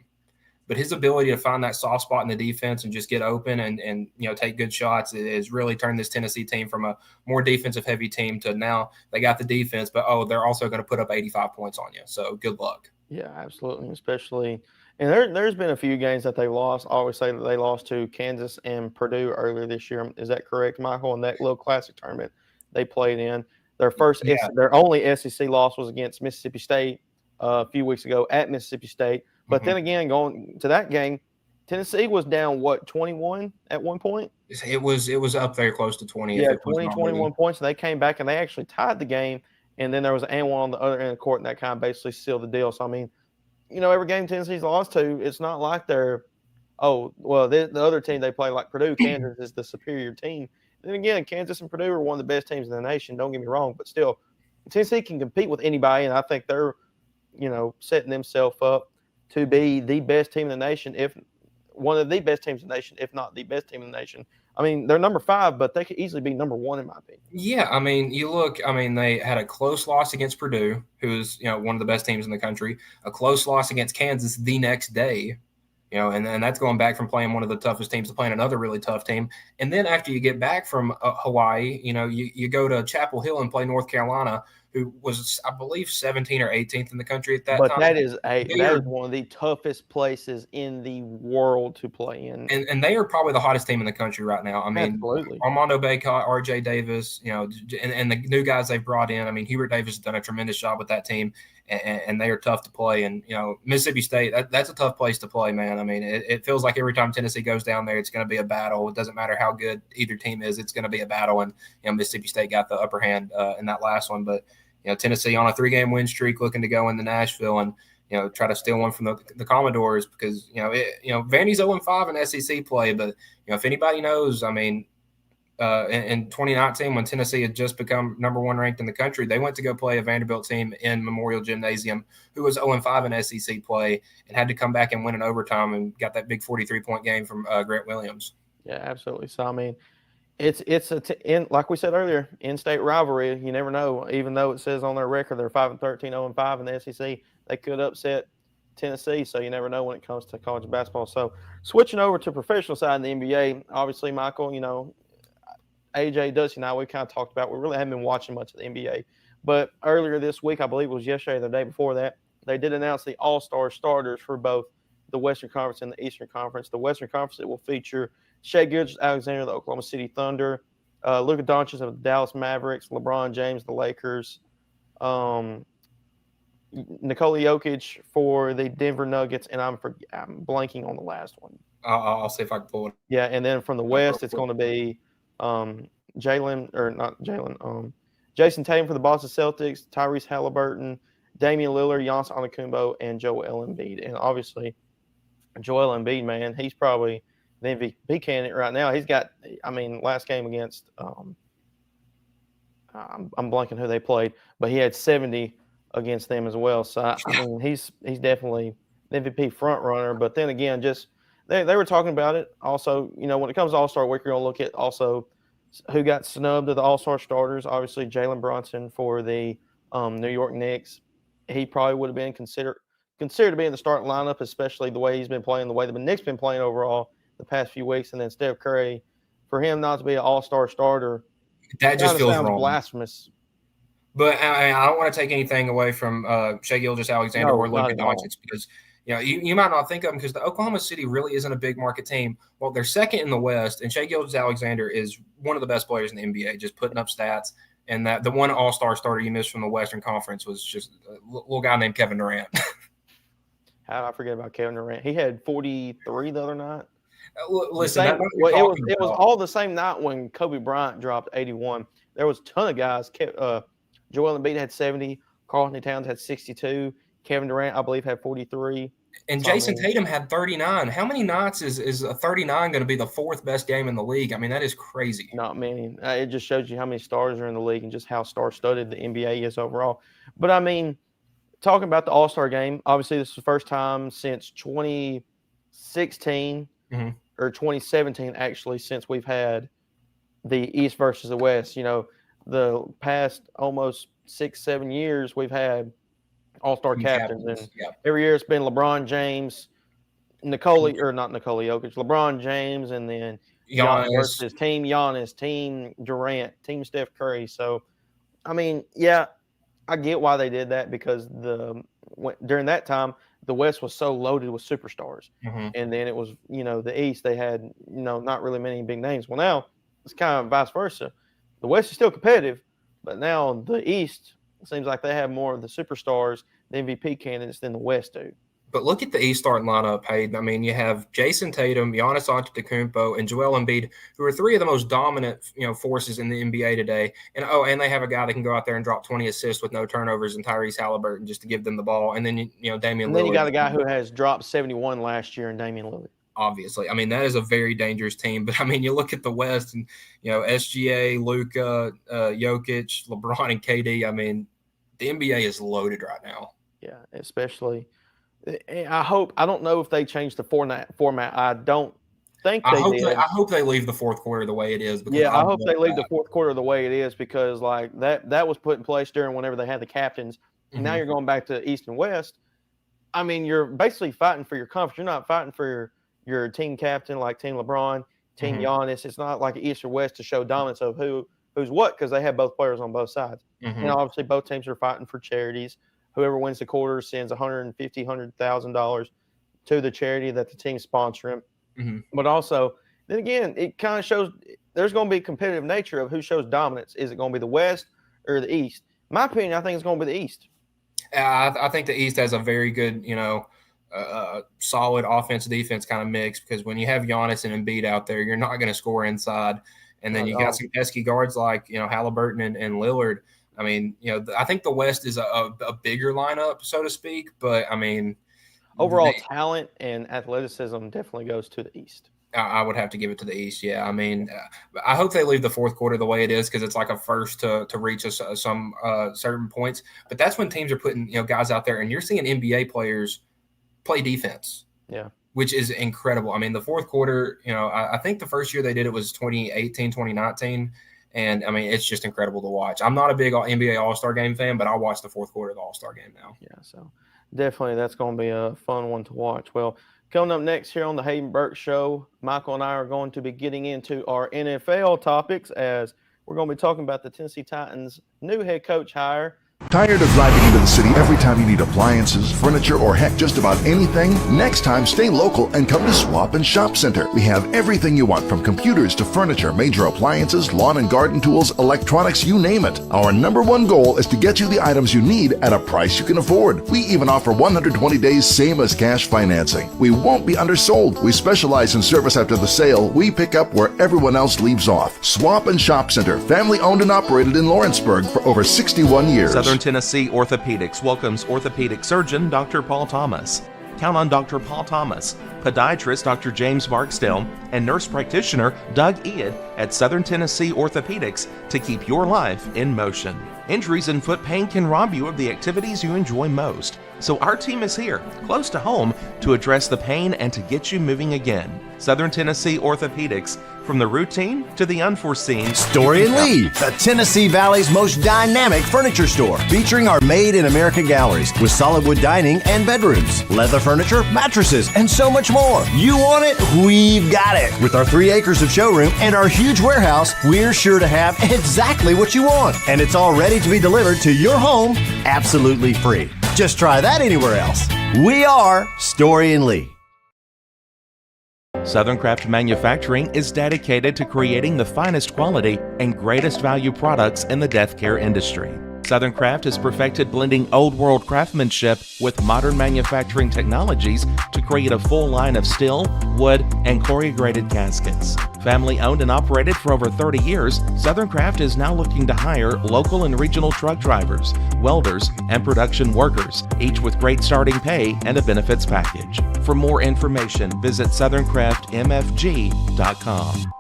Speaker 7: But his ability to find that soft spot in the defense and just get open and take good shots has really turned this Tennessee team from a more defensive heavy team to now they got the defense, but they're also going to put up 85 points on you. So good luck.
Speaker 6: Yeah, absolutely. Especially, and there's been a few games that they lost. I always say that they lost to Kansas and Purdue earlier this year. Is that correct, Michael? In that little classic tournament they played in, their only SEC loss was against Mississippi State a few weeks ago at Mississippi State. But then again, going to that game, Tennessee was down, 21 at one point?
Speaker 7: It was up there close to 20.
Speaker 6: Yeah, 21 points. And they came back and they actually tied the game. And then there was an and one on the other end of the court, and that kind of basically sealed the deal. So, I mean, every game Tennessee's lost to, it's not like they're, the other team they play, like Purdue, Kansas is the superior team. And then again, Kansas and Purdue are one of the best teams in the nation. Don't get me wrong. But still, Tennessee can compete with anybody, and I think they're, setting themselves up to be the best team in the nation, if one of the best teams in the nation, if not the best team in the nation. I mean, they're number 5, but they could easily be number 1 in my opinion.
Speaker 7: Yeah, I mean, they had a close loss against Purdue, who is, one of the best teams in the country, a close loss against Kansas the next day, and that's going back from playing one of the toughest teams to playing another really tough team. And then after you get back from Hawaii, you go to Chapel Hill and play North Carolina, who was, I believe, 17 or 18th in the country at that time.
Speaker 6: But that is one of the toughest places in the world to play in.
Speaker 7: And they are probably the hottest team in the country right now. I mean,
Speaker 6: absolutely.
Speaker 7: Armando Bacot, RJ Davis, and the new guys they've brought in. I mean, Hubert Davis has done a tremendous job with that team, and they are tough to play. And, Mississippi State, that's a tough place to play, man. I mean, it feels like every time Tennessee goes down there, it's going to be a battle. It doesn't matter how good either team is. It's going to be a battle. And, Mississippi State got the upper hand in that last one. But, Tennessee on a 3-game win streak, looking to go into Nashville and, try to steal one from the Commodores, because, Vandy's 0-5 in SEC play. But, if anybody knows, I mean, in 2019, when Tennessee had just become number 1 ranked in the country, they went to go play a Vanderbilt team in Memorial Gymnasium who was 0-5 in SEC play and had to come back and win in overtime and got that big 43-point game from Grant Williams.
Speaker 6: Yeah, absolutely. So, I mean, it's like we said earlier, in-state rivalry. You never know. Even though it says on their record they're 5-13, 0-5 in the SEC, they could upset Tennessee. So you never know when it comes to college basketball. So switching over to professional side in the NBA, obviously, Michael, AJ, Dusty, and I, we kind of talked about, we really haven't been watching much of the NBA. But earlier this week, I believe it was yesterday or the day before that, they did announce the all-star starters for both the Western Conference and the Eastern Conference. The Western Conference, it will feature Shai Gilgeous-Alexander, the Oklahoma City Thunder, Luka Doncic of the Dallas Mavericks, LeBron James, the Lakers, Nikola Jokic for the Denver Nuggets, and I'm blanking on the last one.
Speaker 7: I'll see if I can pull it.
Speaker 6: Yeah, and then from the West, it's going to be Jason Tatum for the Boston Celtics, Tyrese Halliburton, Damian Lillard, Giannis Antetokounmpo, and Joel Embiid. And obviously, Joel Embiid, man, he's probably the MVP candidate right now. He's got, last game against I'm blanking who they played, but he had 70 against them as well. So he's definitely the MVP front runner. But then again, just they were talking about it. Also, when it comes to All-Star Week, you're gonna look at also who got snubbed of the All-Star starters. Obviously, Jalen Brunson for the New York Knicks, he probably would have been considered to be in the starting lineup, especially the way he's been playing, the way the Knicks been playing overall the past few weeks. And then Steph Curry, for him not to be an all-star starter,
Speaker 7: that just feels
Speaker 6: sounds
Speaker 7: wrong.
Speaker 6: Blasphemous.
Speaker 7: But I don't want to take anything away from Shai Gilgeous-Alexander or Luka Doncic, because you might not think of them because the Oklahoma City really isn't a big market team. Well, they're second in the West, and Shai Gilgeous-Alexander is one of the best players in the NBA, just putting up stats. And that the one all-star starter you missed from the Western Conference was just a little guy named Kevin Durant.
Speaker 6: How did I forget about Kevin Durant? He had 43 the other night.
Speaker 7: Listen,
Speaker 6: it was all the same night when Kobe Bryant dropped 81. There was a ton of guys. Joel Embiid had 70. Karl Anthony Towns had 62. Kevin Durant, I believe, had 43.
Speaker 7: And Jason Tatum had 39. How many nights is a 39 going to be the fourth best game in the league? I mean, that is crazy.
Speaker 6: Not many. It just shows you how many stars are in the league and just how star-studded the NBA is overall. But, I mean, talking about the All-Star game, obviously this is the first time since 2016 or 2017, actually, since we've had the East versus the West. The past almost 6-7 years, we've had all-star captains. And every year it's been LeBron James, LeBron James, and then Giannis versus Team Giannis, Team Durant, Team Steph Curry. So, I mean, yeah, I get why they did that, because during that time, the West was so loaded with superstars. And then it was, the East, they had, not really many big names. Well, now it's kind of vice versa. The West is still competitive, but now the East seems like they have more of the superstars, the MVP candidates, than the West do.
Speaker 7: But look at the East starting lineup, Hayden. I mean, you have Jason Tatum, Giannis Antetokounmpo, and Joel Embiid, who are three of the most dominant, forces in the NBA today. And they have a guy that can go out there and drop 20 assists with no turnovers, and Tyrese Halliburton, just to give them the ball. And then Damian Lillard.
Speaker 6: And then you got a guy who has dropped 71 last year in Damian Lillard.
Speaker 7: Obviously, I mean, that is a very dangerous team. But I mean, you look at the West, and SGA, Luka, Jokic, LeBron, and KD. I mean, the NBA is loaded right now.
Speaker 6: Yeah, especially. I don't know if they changed the format. I don't think they did.
Speaker 7: I hope they leave the fourth quarter the way it is.
Speaker 6: Yeah, I hope they leave the fourth quarter the way it is, because like that was put in place during whenever they had the captains. And now you're going back to East and West. I mean, you're basically fighting for your conference. You're not fighting for your team captain like Team LeBron, Team Giannis. It's not like East or West to show dominance of who's what, because they have both players on both sides. Obviously both teams are fighting for charities. Whoever wins the quarter sends $100,000 to the charity that the team's sponsoring. But also, then again, it kind of shows there's going to be a competitive nature of who shows dominance. Is it going to be the West or the East? In my opinion, I think it's going to be the East.
Speaker 7: I think the East has a very good, solid offense-defense kind of mix, because when you have Giannis and Embiid out there, you're not going to score inside. And then you got some pesky guards like, Halliburton and Lillard. I mean, I think the West is a bigger lineup, so to speak. But, I mean,
Speaker 6: overall talent and athleticism definitely goes to the East.
Speaker 7: I would have to give it to the East, yeah. I mean, I hope they leave the fourth quarter the way it is, because it's like a first to reach some certain points. But that's when teams are putting guys out there, and you're seeing NBA players play defense.
Speaker 6: Yeah.
Speaker 7: Which is incredible. I mean, the fourth quarter, I think the first year they did it was 2018, 2019. And, I mean, it's just incredible to watch. I'm not a big NBA All-Star Game fan, but I'll watch the fourth quarter of the All-Star Game now.
Speaker 6: Yeah, so definitely that's going to be a fun one to watch. Well, coming up next here on the Hayden Burks Show, Michael and I are going to be getting into our NFL topics, as we're going to be talking about the Tennessee Titans' new head coach hire.
Speaker 14: Tired of driving into the city every time you need appliances, furniture, or heck, just about anything? Next time, stay local and come to Swap and Shop Center. We have everything you want, from computers to furniture, major appliances, lawn and garden tools, electronics, you name it. Our #1 goal is to get you the items you need at a price you can afford. We even offer 120 days same as cash financing. We won't be undersold. We specialize in service after the sale. We pick up where everyone else leaves off. Swap and Shop Center, family owned and operated in Lawrenceburg for over 61 years.
Speaker 2: Southern Tennessee Orthopedics welcomes orthopedic surgeon Dr. Paul Thomas. Count on Dr. Paul Thomas, podiatrist Dr. James Barksdale, and nurse practitioner Doug Iad at Southern Tennessee Orthopedics to keep your life in motion. Injuries and foot pain can rob you of the activities you enjoy most. So our team is here, close to home, to address the pain and to get you moving again. Southern Tennessee Orthopedics, from the routine to the unforeseen.
Speaker 15: Story and Lee, the Tennessee Valley's most dynamic furniture store, featuring our Made in America galleries with solid wood dining and bedrooms, leather furniture, mattresses, and so much more. You want it? We've got it. With our 3 acres of showroom and our huge warehouse, we're sure to have exactly what you want. And it's all ready to be delivered to your home absolutely free. Just try that anywhere else. We are Story and Lee.
Speaker 2: Southern Craft Manufacturing is dedicated to creating the finest quality and greatest value products in the death care industry. Southern Craft has perfected blending old world craftsmanship with modern manufacturing technologies to create a full line of steel, wood, and corrugated caskets. Family owned and operated for over 30 years, Southern Craft is now looking to hire local and regional truck drivers, welders, and production workers, each with great starting pay and a benefits package. For more information, visit southerncraftmfg.com.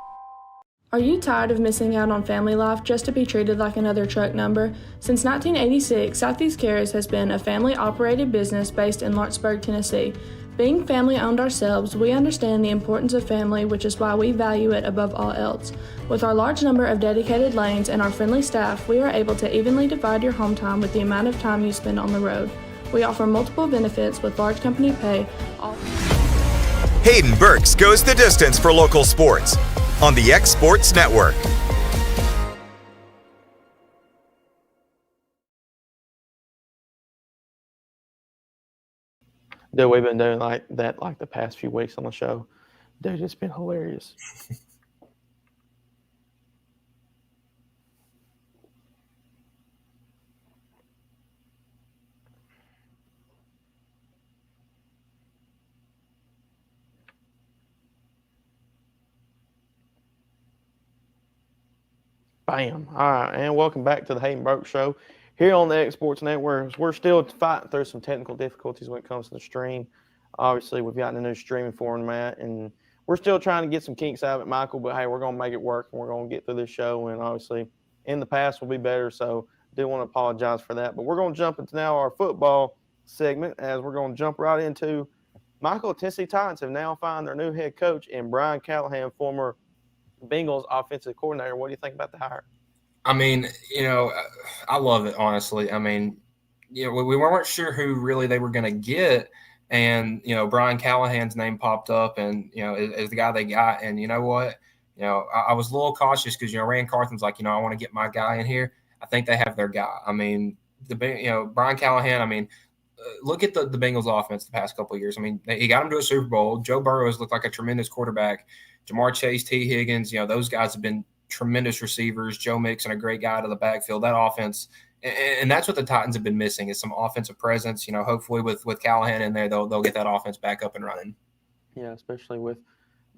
Speaker 13: Are you tired of missing out on family life just to be treated like another truck number? Since 1986, Southeast Cares has been a family-operated business based in Lawrenceburg, Tennessee. Being family-owned ourselves, we understand the importance of family, which is why we value it above all else. With our large number of dedicated lanes and our friendly staff, we are able to evenly divide your home time with the amount of time you spend on the road. We offer multiple benefits with large company pay.
Speaker 5: Hayden Burks goes the distance for local sports on the X Sports Network.
Speaker 6: Dude, we've been doing like that like the past few weeks on the show. Dude, it's been hilarious. Bam. All right, and welcome back to the Hayden Burks Show here on the X Sports Network. We're still fighting through some technical difficulties when it comes to the stream. Obviously, we've gotten a new streaming format, and we're still trying to get some kinks out of it, Michael. But hey, we're going to make it work, and we're going to get through this show. And obviously, in the past will be better. So, I do want to apologize for that. But we're going to jump into now our football segment, as we're going to jump right into Michael. Tennessee Titans have now found their new head coach in Brian Callahan, former Bengals offensive coordinator. What do you think about the hire?
Speaker 7: I mean, I love it, honestly. I mean, we weren't sure who really they were going to get. And, Brian Callahan's name popped up and, is the guy they got. And you know what? I was a little cautious because, Rand Carthen's like, I want to get my guy in here. I think they have their guy. I mean, Brian Callahan, I mean, look at the Bengals offense the past couple of years. I mean, he got them to a Super Bowl. Joe Burrow has looked like a tremendous quarterback. Jamar Chase, T. Higgins, those guys have been tremendous receivers. Joe Mixon, a great guy out of the backfield. That offense, and that's what the Titans have been missing, is some offensive presence. Hopefully with Callahan in there, they'll get that offense back up and running.
Speaker 6: Yeah, especially with,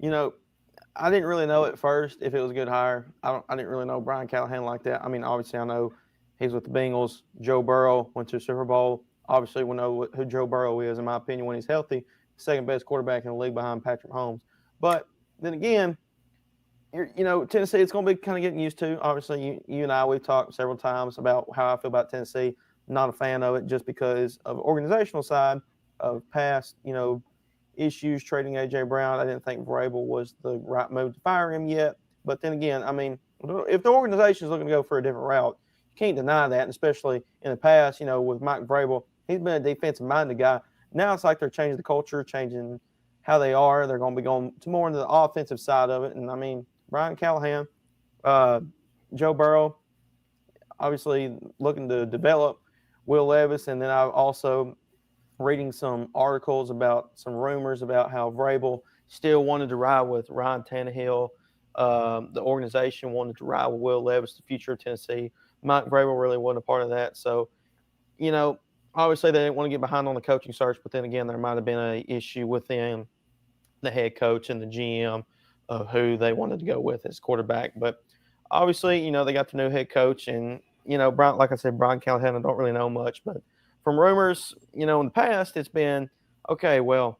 Speaker 6: I didn't really know at first if it was a good hire. I didn't really know Brian Callahan like that. I mean, obviously I know he's with the Bengals. Joe Burrow went to a Super Bowl. Obviously we know who Joe Burrow is, in my opinion, when he's healthy. Second best quarterback in the league behind Patrick Mahomes. But then again, Tennessee, it's going to be kind of getting used to. Obviously, you and I, we've talked several times about how I feel about Tennessee. Not a fan of it just because of organizational side of past, issues trading A.J. Brown. I didn't think Vrabel was the right move to fire him yet. But then again, I mean, if the organization is looking to go for a different route, you can't deny that. And especially in the past, with Mike Vrabel, he's been a defensive-minded guy. Now it's like they're changing the culture, changing how they are. They're going to be going to more into the offensive side of it. And, I mean, Brian Callahan, Joe Burrow, obviously looking to develop Will Levis. And then I'm also reading some articles about some rumors about how Vrabel still wanted to ride with Ryan Tannehill. The organization wanted to ride with Will Levis, the future of Tennessee. Mike Vrabel really wasn't a part of that. So, obviously they didn't want to get behind on the coaching search, but then again, there might have been an issue within the head coach and the GM of who they wanted to go with as quarterback. But obviously, they got the new head coach, and, Brian, like I said, Brian Callahan, I don't really know much, but from rumors, in the past, it's been, okay, well,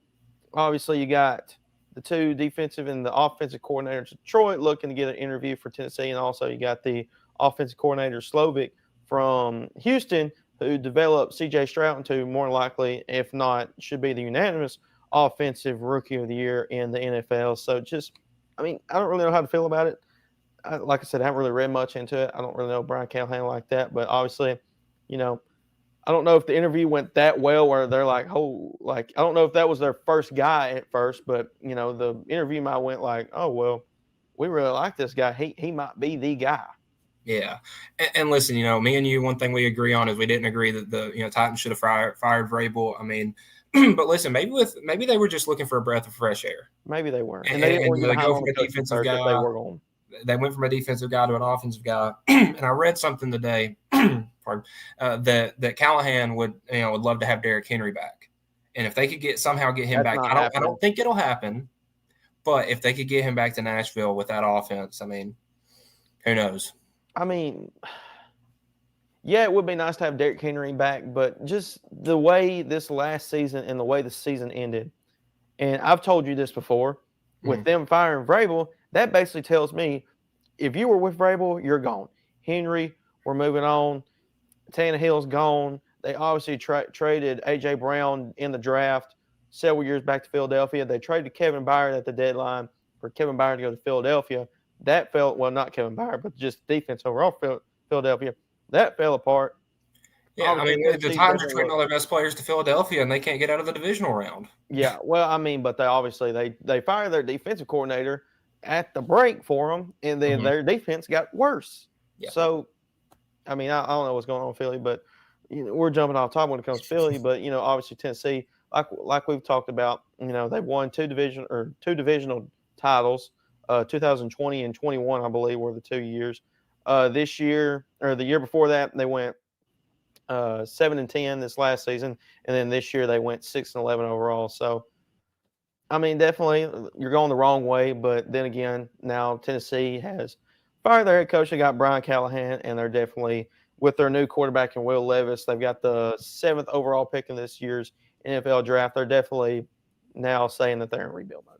Speaker 6: obviously you got the two defensive and the offensive coordinators of Detroit looking to get an interview for Tennessee, and also you got the offensive coordinator Slovic from Houston, who developed C.J. Stroud into more likely, if not, should be the unanimous offensive rookie of the year in the NFL. So I don't really know how to feel about it. Like I said, I haven't really read much into it. I don't really know Brian Callahan like that, but obviously, I don't know if the interview went that well where they're like, I don't know if that was their first guy at first, but the interview might went like, oh, well, we really like this guy. He might be the guy.
Speaker 7: Yeah. And listen, me and you, one thing we agree on is we didn't agree that the Titans should have fired Vrabel. I mean, but listen, maybe they were just looking for a breath of fresh air.
Speaker 6: Maybe they were.
Speaker 7: And they go from a defensive guy. They went from a defensive guy to an offensive guy. And I read something today that Callahan would love to have Derrick Henry back. And if they could somehow get him back, I don't think it'll happen. But if they could get him back to Nashville with that offense, I mean, who knows?
Speaker 6: I mean, yeah, it would be nice to have Derrick Henry back, but just the way this last season and the way the season ended, and I've told you this before, with them firing Vrabel, that basically tells me if you were with Vrabel, you're gone. Henry, we're moving on. Tannehill's gone. They obviously traded A.J. Brown in the draft several years back to Philadelphia. They traded Kevin Byard at the deadline for Kevin Byard to go to Philadelphia. That fell, well, not Kevin Byard, but just defense overall, Philadelphia. That fell apart.
Speaker 7: Yeah, obviously, the Titans are trading all their best players to Philadelphia, and they can't get out of the divisional round.
Speaker 6: Yeah, well, but they obviously they fired their defensive coordinator at the break for them, and then their defense got worse. Yeah. So, I don't know what's going on in Philly, but we're jumping off top when it comes to Philly. But obviously Tennessee, like we've talked about, they've won two divisional titles. 2020 and 21, I believe, were the 2 years. This year, or the year before that, they went 7-10 this last season, and then this year they went 6-11 overall. So, definitely you're going the wrong way. But then again, now Tennessee has fired their head coach. They got Brian Callahan, and they're definitely with their new quarterback in Will Levis. They've got the 7th overall pick in this year's NFL draft. They're definitely now saying that they're in rebuild mode.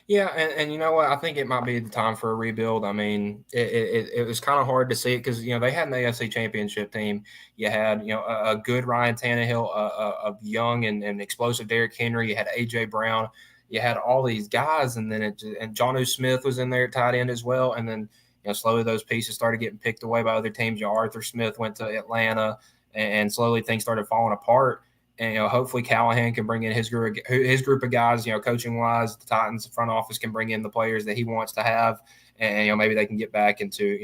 Speaker 7: Yeah, and you know what? I think it might be the time for a rebuild. I mean, it was kind of hard to see it because, they had an AFC championship team. You had, a good Ryan Tannehill, a young and explosive Derrick Henry. You had A.J. Brown. You had all these guys, and then and Jonnu Smith was in there at tight end as well. And then, slowly those pieces started getting picked away by other teams. Arthur Smith went to Atlanta, and slowly things started falling apart. And, hopefully Callahan can bring in his group of guys, coaching wise. The Titans front office can bring in the players that he wants to have, and maybe they can get back into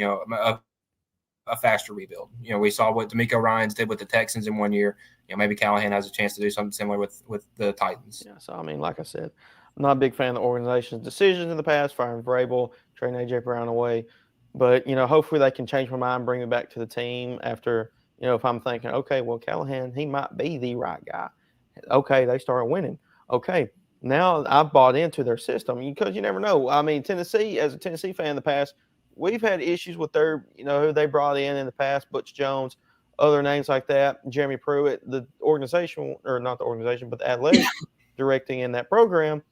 Speaker 7: a faster rebuild. We saw what D'Amico Ryans did with the Texans in 1 year. Maybe Callahan has a chance to do something similar with the Titans.
Speaker 6: Yeah. So like I said, I'm not a big fan of the organization's decisions in the past, firing Vrabel, trading A.J. Brown away, but hopefully they can change my mind, bring me back to the team after. If I'm thinking, okay, well, Callahan, he might be the right guy. Okay, they started winning. Okay, now I've bought into their system because you never know. Tennessee, as a Tennessee fan in the past, we've had issues with their, who they brought in the past, Butch Jones, other names like that, Jeremy Pruitt, the organization, or not the organization, but the athletic directing in that program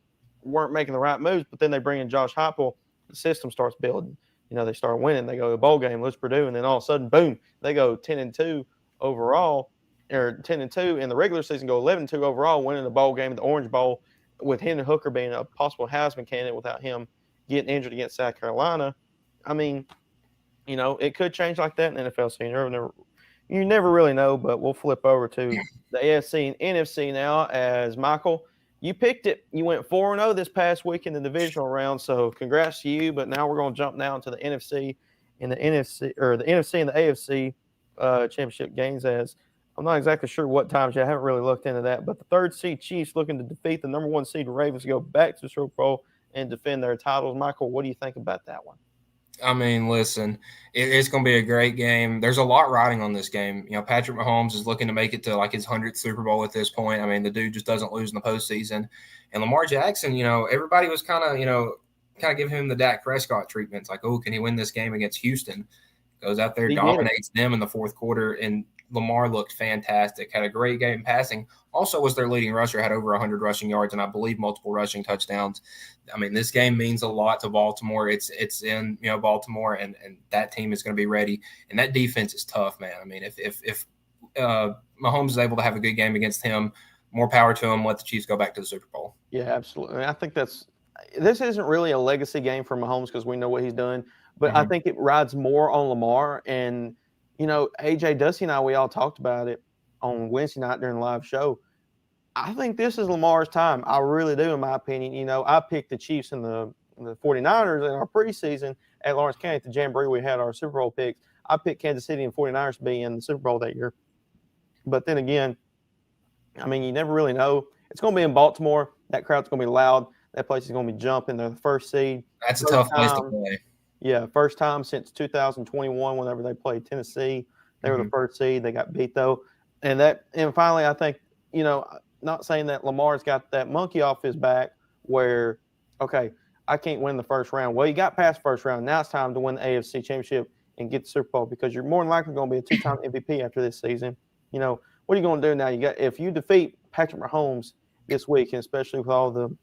Speaker 6: weren't making the right moves. But then they bring in Josh Heupel, the system starts building. They start winning. They go to a bowl game, lose Purdue, and then all of a sudden, boom, they go 10-2 overall, or 10-2 in the regular season, go 11-2 overall, winning the bowl game, the Orange Bowl, with Hendon Hooker being a possible Heisman candidate without him getting injured against South Carolina. It could change like that in the NFL. So you never really know. But we'll flip over to the AFC and NFC now, as Michael. You picked it. You went 4-0 this past week in the divisional round, so congrats to you. But now we're going to jump down to the NFC and the NFC and the AFC championship games. As I'm not exactly sure what times yet. I haven't really looked into that. But the 3rd seed Chiefs looking to defeat the number 1 seed Ravens to go back to the Super Bowl and defend their titles. Michael, what do you think about that one?
Speaker 7: Listen, it's going to be a great game. There's a lot riding on this game. Patrick Mahomes is looking to make it to like his 100th Super Bowl at this point. The dude just doesn't lose in the postseason. And Lamar Jackson, everybody was kind of giving him the Dak Prescott treatment. It's like, oh, can he win this game against Houston? Goes out there, dominates them in the 4th quarter, and Lamar looked fantastic, had a great game passing. Also was their leading rusher, had over 100 rushing yards and I believe multiple rushing touchdowns. This game means a lot to Baltimore. It's in Baltimore, and that team is going to be ready. And that defense is tough, man. If Mahomes is able to have a good game against him, more power to him. Let the Chiefs go back to the Super Bowl.
Speaker 6: Yeah, absolutely. I think this isn't really a legacy game for Mahomes because we know what he's done, but I think it rides more on Lamar. And, AJ, Dusty, and I, we all talked about it on Wednesday night during the live show. I think this is Lamar's time. I really do, in my opinion. I picked the Chiefs and the 49ers in our preseason at Lawrence County at the Jamboree. We had our Super Bowl picks. I picked Kansas City and 49ers to be in the Super Bowl that year. But then again, you never really know. It's going to be in Baltimore. That crowd's going to be loud. That place is going to be jumping. They're the first seed.
Speaker 7: That's a tough place to play.
Speaker 6: Yeah, first time since 2021 whenever they played Tennessee. They were the first seed. They got beat, though. And finally, I think, not saying that Lamar's got that monkey off his back where, okay, I can't win the first round. Well, you got past first round. Now it's time to win the AFC Championship and get the Super Bowl because you're more than likely going to be a two-time MVP after this season. What are you going to do now? If you defeat Patrick Mahomes this week, and especially with all the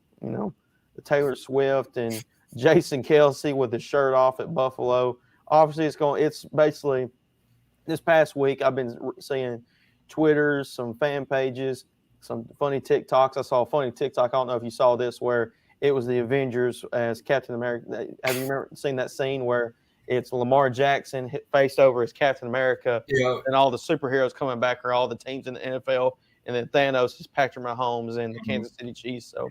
Speaker 6: Taylor Swift and Jason Kelsey with his shirt off at Buffalo, obviously it's basically this past week I've been seeing Twitters, some fan pages, some funny TikToks. I saw a funny TikTok. I don't know if you saw this where it was the Avengers as Captain America. Have you ever seen that scene where it's Lamar Jackson faced over as Captain America, and all the superheroes coming back are all the teams in the NFL, and then Thanos is Patrick Mahomes and the Kansas City Chiefs. So,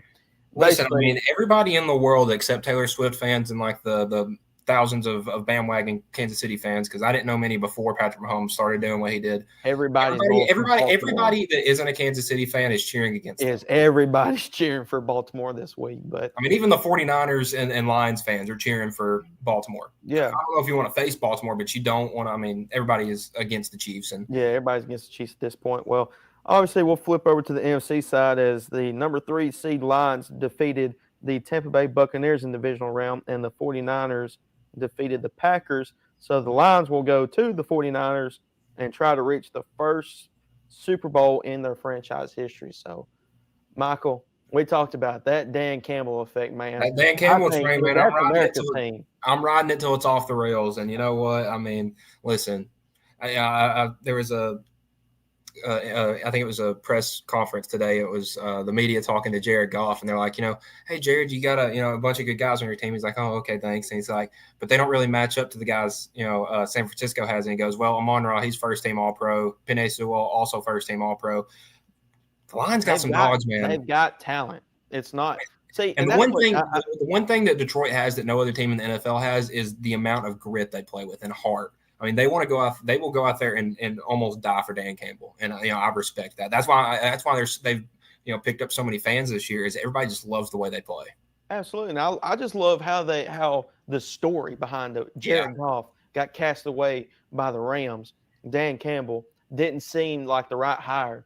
Speaker 7: listen, everybody in the world except Taylor Swift fans and like the thousands of bandwagon Kansas City fans, because I didn't know many before Patrick Mahomes started doing what he did. Everybody that isn't a Kansas City fan is cheering against him.
Speaker 6: Everybody's cheering for Baltimore this week. But
Speaker 7: even the 49ers and Lions fans are cheering for Baltimore.
Speaker 6: Yeah.
Speaker 7: I don't know if you want to face Baltimore, but you don't want to. Everybody is against the Chiefs.
Speaker 6: Everybody's against the Chiefs at this point. Well, obviously we'll flip over to the NFC side as the number 3 seed Lions defeated the Tampa Bay Buccaneers in the divisional round, and the 49ers defeated the Packers. So the Lions will go to the 49ers and try to reach the first Super Bowl in their franchise history. So, Michael, we talked about that Dan Campbell effect, man.
Speaker 7: That Dan Campbell train, man. I'm riding it till it's off the rails. And you know what? Listen, there was I think it was a press conference today. It was the media talking to Jared Goff, and they're like, hey, Jared, you got a bunch of good guys on your team. He's like, oh, okay, thanks. And he's like, but they don't really match up to the guys, San Francisco has. And he goes, well, Amon-Ra, he's first-team All-Pro. Penei Sewell, also first-team All-Pro. The Lions got some dogs, man.
Speaker 6: They've got talent. It's not – see,
Speaker 7: and the one thing that Detroit has that no other team in the NFL has is the amount of grit they play with and heart. They want to go out. They will go out there and almost die for Dan Campbell, and I respect that. That's why they've picked up so many fans this year. Is everybody just loves the way they play.
Speaker 6: Absolutely, and I just love how the story behind Jared Goff got cast away by the Rams. Dan Campbell didn't seem like the right hire.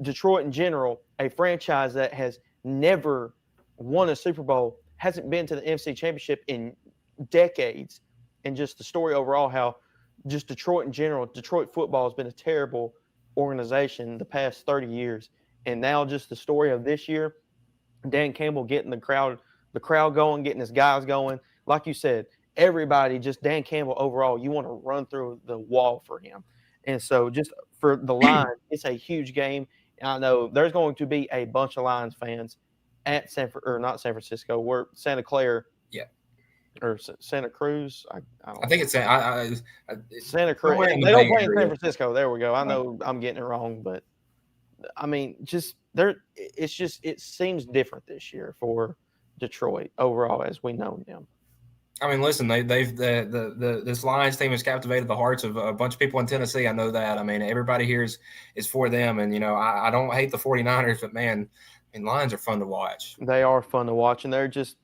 Speaker 6: Detroit in general, a franchise that has never won a Super Bowl, hasn't been to the NFC Championship in decades, and just the story overall how. Just Detroit in general, Detroit football has been a terrible organization the past 30 years. And now just the story of this year, Dan Campbell getting the crowd going, getting his guys going. Like you said, everybody, just Dan Campbell overall, you want to run through the wall for him. And so just for the Lions, it's a huge game. And I know there's going to be a bunch of Lions fans at not San Francisco, we're Santa Clara.
Speaker 7: Yeah.
Speaker 6: Or Santa Cruz.
Speaker 7: I think it's
Speaker 6: Santa Cruz. They don't play in San Francisco. There we go. I know I'm getting it wrong, but it seems different this year for Detroit overall as we know them.
Speaker 7: Listen, this Lions team has captivated the hearts of a bunch of people in Tennessee. I know that. Everybody here is for them, and I don't hate the 49ers, but man, Lions are fun to watch.
Speaker 6: They are fun to watch, and they're just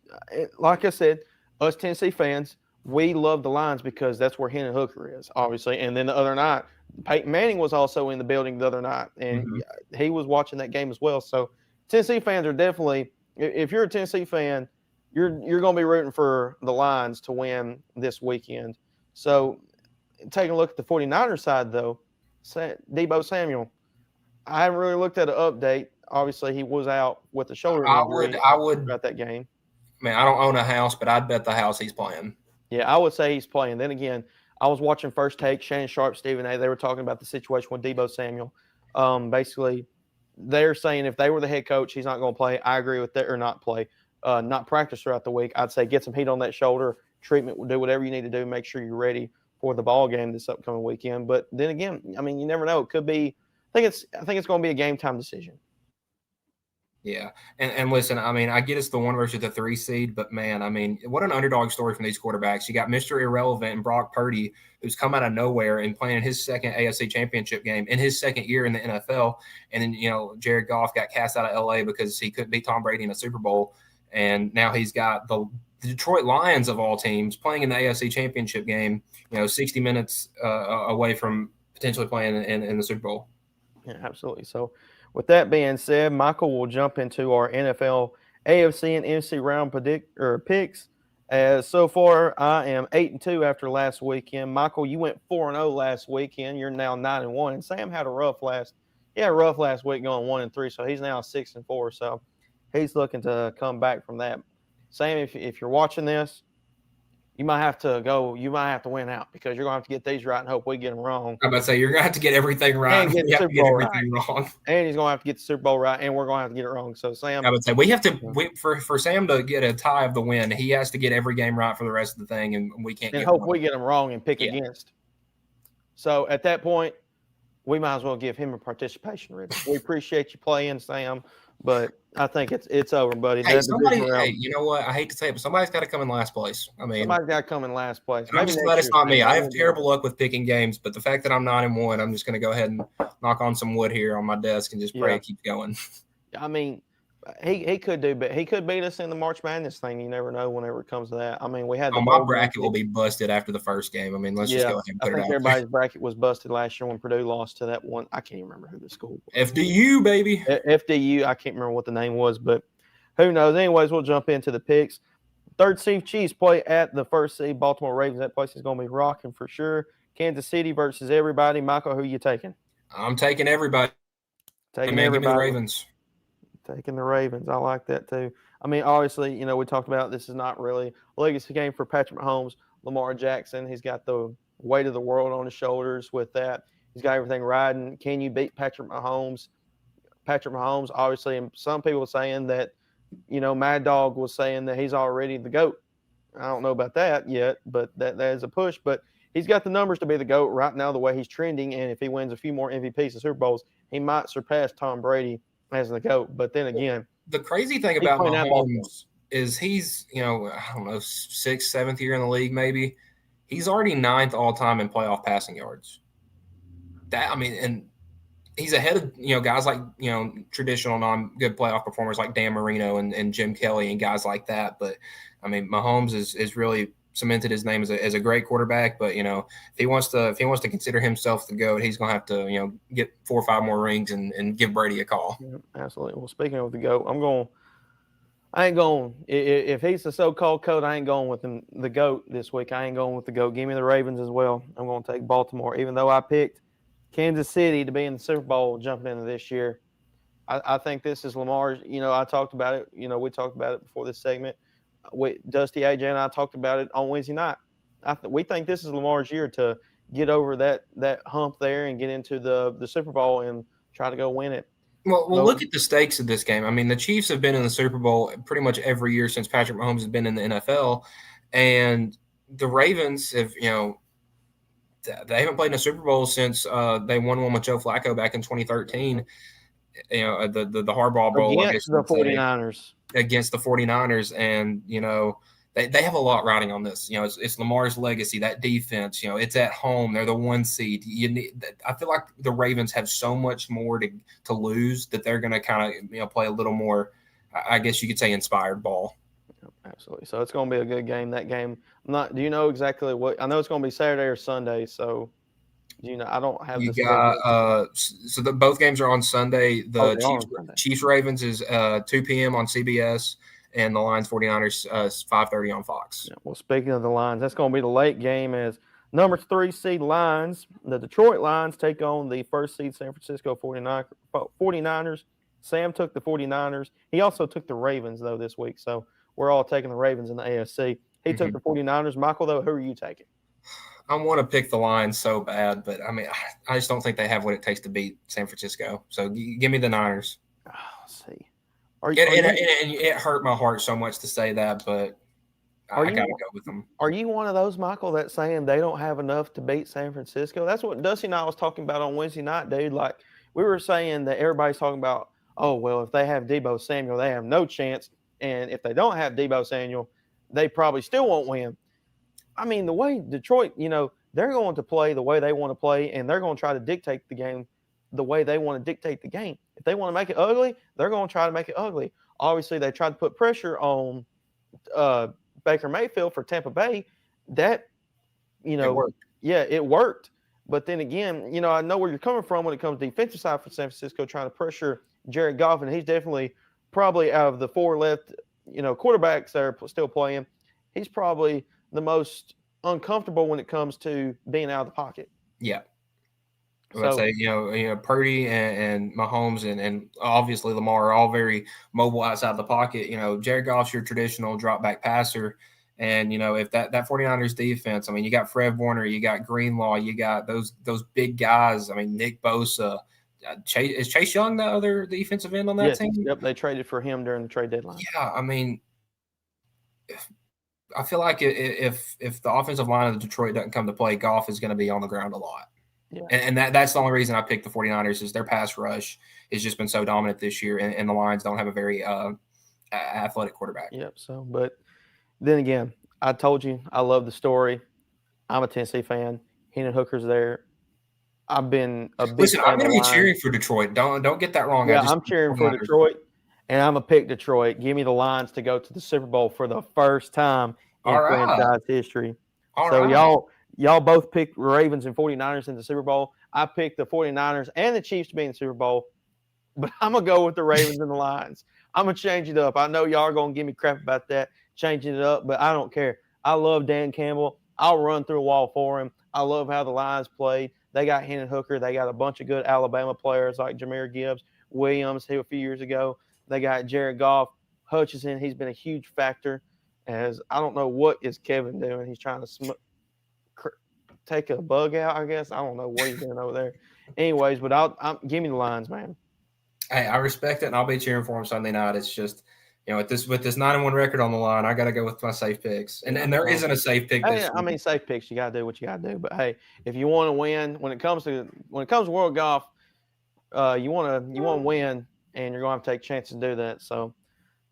Speaker 6: like I said. Us Tennessee fans, we love the Lions because that's where Hendon Hooker is, obviously. And then the other night, Peyton Manning was also in the building the other night, and he was watching that game as well. So Tennessee fans are definitely – if you're a Tennessee fan, you're going to be rooting for the Lions to win this weekend. So taking a look at the 49ers side, though, Deebo Samuel, I haven't really looked at an update. Obviously, he was out with the shoulder injury.
Speaker 7: I would
Speaker 6: about that game.
Speaker 7: Man, I don't own a house, but I'd bet the house he's playing.
Speaker 6: Yeah, I would say he's playing. Then again, I was watching First Take, Shannon Sharp, Stephen A. They were talking about the situation with Deebo Samuel. Basically, they're saying if they were the head coach, he's not going to play. I agree with that, or not play, not practice throughout the week. I'd say get some heat on that shoulder, treatment, do whatever you need to do, make sure you're ready for the ball game this upcoming weekend. But then again, I mean, you never know. It could be. I think it's going to be a game time decision.
Speaker 7: Yeah. And listen, I mean, I get it's the 1 versus the 3 seed, but man, I mean, what an underdog story from these quarterbacks. You got Mr. Irrelevant and Brock Purdy, who's come out of nowhere and playing his second AFC championship game in his second year in the NFL. And then, Jared Goff got cast out of LA because he couldn't beat Tom Brady in a Super Bowl. And now he's got the Detroit Lions of all teams playing in the AFC championship game, 60 minutes away from potentially playing in the Super Bowl.
Speaker 6: Yeah, absolutely. So, with that being said, Michael will jump into our NFL AFC and NFC round picks. As so far, I am 8-2 after last weekend. Michael, you went 4-0 last weekend. You're now 9-1. And Sam had a rough last week going 1-3. So he's now 6-4. So he's looking to come back from that. Sam, if you're watching this, you might have to win out because you're going to have to get these right and hope we get them wrong.
Speaker 7: I'm about to say, you're going to have to get everything right.
Speaker 6: And get
Speaker 7: you have to get everything
Speaker 6: right.
Speaker 7: wrong.
Speaker 6: And he's going to have to get the Super Bowl right, and we're going to have to get it wrong. So, Sam.
Speaker 7: I would say we have to for Sam to get a tie of the win, he has to get every game right for the rest of the thing, and we can't
Speaker 6: and hope we get them wrong and pick against. So, at that point, we might as well give him a participation ribbon. We appreciate you playing, Sam, but I think it's over, buddy.
Speaker 7: Hey, you know what? I hate to say it, but somebody's got to come in last place. I mean,
Speaker 6: somebody's got to come in last place.
Speaker 7: I'm just glad it's not me. I have terrible luck with picking games, but the fact that I'm 9-1, I'm just going to go ahead and knock on some wood here on my desk and just pray it keeps going.
Speaker 6: I mean, he could do, but he could beat us in the March Madness thing. You never know whenever it comes to that. I mean, we had
Speaker 7: my bracket will be busted after the first game. I mean, let's just go ahead and put it out.
Speaker 6: Everybody's bracket was busted last year when Purdue lost to that one. I can't even remember who the school was.
Speaker 7: FDU, baby.
Speaker 6: FDU. I can't remember what the name was, but who knows? Anyways, we'll jump into the picks. Third seed Chiefs play at the first seed Baltimore Ravens. That place is going to be rocking for sure. Kansas City versus everybody. Michael, who are you taking?
Speaker 7: I'm taking everybody.
Speaker 6: Taking everybody.
Speaker 7: Give me the Ravens.
Speaker 6: Taking the Ravens. I like that too. I mean, obviously, we talked about this is not really a legacy game for Patrick Mahomes. Lamar Jackson, he's got the weight of the world on his shoulders with that. He's got everything riding. Can you beat Patrick Mahomes? Patrick Mahomes, obviously, and some people saying that, Mad Dog was saying that he's already the GOAT. I don't know about that yet, but that is a push. But he's got the numbers to be the GOAT right now, the way he's trending. And if he wins a few more MVPs and Super Bowls, he might surpass Tom Brady as the GOAT. But then again,
Speaker 7: the crazy thing about Mahomes is he's, I don't know, 6th, 7th year in the league, maybe. He's already 9th all time in playoff passing yards. And he's ahead of, guys like, traditional non-good playoff performers like Dan Marino and Jim Kelly and guys like that. But, I mean, Mahomes is really cemented his name as a great quarterback. But, if he wants to consider himself the GOAT, he's going to have to, get 4 or 5 more rings and give Brady a call.
Speaker 6: Yeah, absolutely. Well, speaking of the GOAT, I ain't going. If he's the so-called GOAT, I ain't going with the GOAT this week. I ain't going with the GOAT. Give me the Ravens as well. I'm going to take Baltimore, even though I picked Kansas City to be in the Super Bowl jumping into this year. I think this is Lamar's. I talked about it. We talked about it before this segment. Dusty, AJ, and I talked about it on Wednesday night. We think this is Lamar's year to get over that hump there and get into the Super Bowl and try to go win it.
Speaker 7: Well, look at the stakes of this game. I mean, the Chiefs have been in the Super Bowl pretty much every year since Patrick Mahomes has been in the NFL, and the Ravens have, they haven't played in a Super Bowl since they won one with Joe Flacco back in 2013. The Harbaugh Bowl
Speaker 6: against the 49ers.
Speaker 7: Against the 49ers, and they have a lot riding on this. It's Lamar's legacy, that defense. It's at home. They're the 1 seed. I feel like the Ravens have so much more to lose that they're going to kind of play a little more, I guess you could say, inspired ball.
Speaker 6: Absolutely. So it's going to be a good game. That game. Do you know exactly what? I know it's going to be Saturday or Sunday. So I don't have.
Speaker 7: Both games are on Sunday. The Chiefs Ravens is 2 p.m. on CBS. And the Lions 49ers 5:30 on Fox.
Speaker 6: Yeah, well, speaking of the Lions, that's going to be the late game as number 3 seed Lions, the Detroit Lions, take on the 1st seed San Francisco 49ers. Sam took the 49ers. He also took the Ravens, though, this week. So we're all taking the Ravens in the AFC. He took the 49ers. Michael, though, who are you taking?
Speaker 7: I want to pick the Lions so bad, but I mean, I just don't think they have what it takes to beat San Francisco. So give me the Niners.
Speaker 6: Let's see.
Speaker 7: It hurt my heart so much to say that, but I got to go with them.
Speaker 6: Are you one of those, Michael, that's saying they don't have enough to beat San Francisco? That's what Dusty and I was talking about on Wednesday night, dude. Like, we were saying that everybody's talking about, oh, well, if they have Deebo Samuel, they have no chance. And if they don't have Deebo Samuel, they probably still won't win. I mean, the way Detroit, they're going to play the way they want to play, and they're going to try to dictate the game the way they want to dictate the game. If they want to make it ugly, they're going to try to make it ugly. Obviously, they tried to put pressure on Baker Mayfield for Tampa Bay. That,
Speaker 7: it worked.
Speaker 6: Yeah, it worked. But then again, I know where you're coming from when it comes to defensive side for San Francisco, trying to pressure Jared Goff, and he's definitely probably out of the four left, quarterbacks that are still playing, he's probably the most uncomfortable when it comes to being out of the pocket.
Speaker 7: Yeah. I would say, Purdy and Mahomes and obviously Lamar are all very mobile outside the pocket. Jared Goff's your traditional drop back passer. And, if that 49ers defense, I mean, you got Fred Warner, you got Greenlaw, you got those big guys. I mean, Nick Bosa. Is Chase Young the other defensive end on that team?
Speaker 6: Yep, they traded for him during the trade deadline.
Speaker 7: Yeah, I mean, I feel like if the offensive line of Detroit doesn't come to play, Goff is going to be on the ground a lot.
Speaker 6: Yeah.
Speaker 7: And that's the only reason I picked the 49ers is their pass rush has just been so dominant this year, and the Lions don't have a very athletic quarterback.
Speaker 6: Yep. So, but then again, I told you I love the story. I'm a Tennessee fan. Hendon Hooker's there. I've been a big fan.
Speaker 7: I'm going to be cheering for Detroit. Don't get that wrong.
Speaker 6: Yeah, I'm cheering for Detroit, and I'm going to pick Detroit. Give me the Lions to go to the Super Bowl for the first time in franchise history. Y'all both picked Ravens and 49ers in the Super Bowl. I picked the 49ers and the Chiefs to be in the Super Bowl, but I'm going to go with the Ravens and the Lions. I'm going to change it up. I know y'all are going to give me crap about that, changing it up, but I don't care. I love Dan Campbell. I'll run through a wall for him. I love how the Lions played. They got Hendon Hooker. They got a bunch of good Alabama players like Jahmyr Gibbs, Williams, a few years ago. They got Jared Goff, Hutchinson. He's been a huge factor. As I don't know what is Kevin doing. He's trying to take a bug out, I guess. I don't know what he's doing over there. Anyways, but I'll give me the Lions, man.
Speaker 7: Hey, I respect it, and I'll be cheering for him Sunday night. It's just, with this 9-1 record on the line, I got to go with my safe picks. And there isn't a safe pick this week.
Speaker 6: I mean, safe picks, you got to do what you got to do. But hey, if you want to win, when it comes to world golf, you want to win, and you're going to have to take chances to do that. So,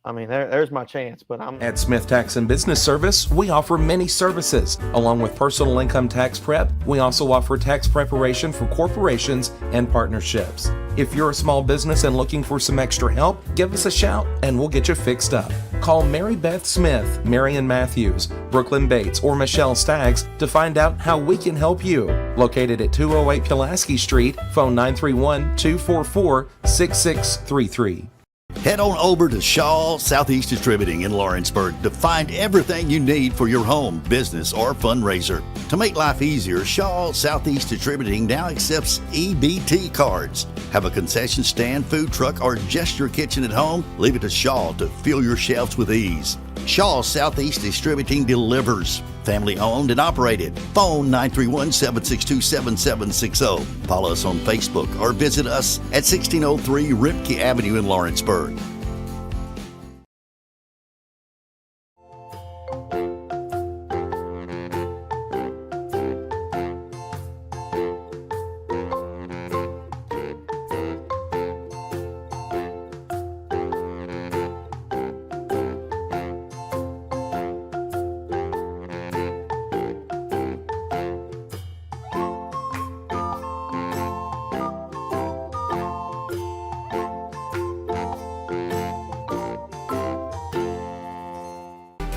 Speaker 6: I mean, there's my chance, but
Speaker 2: At Smith Tax and Business Service, we offer many services. Along with personal income tax prep, we also offer tax preparation for corporations and partnerships. If you're a small business and looking for some extra help, give us a shout and we'll get you fixed up. Call Mary Beth Smith, Marion Matthews, Brooklyn Bates, or Michelle Staggs to find out how we can help you. Located at 208 Pulaski Street, phone 931-244-6633.
Speaker 16: Head on over to Shaw Southeast Distributing in Lawrenceburg to find everything you need for your home, business, or fundraiser. To make life easier, Shaw Southeast Distributing now accepts EBT cards. Have a concession stand, food truck, or just your kitchen at home? Leave it to Shaw to fill your shelves with ease. Shaw Southeast Distributing delivers. Family owned and operated. Phone 931-762-7760. Follow us on Facebook or visit us at 1603 Ripke Avenue in Lawrenceburg.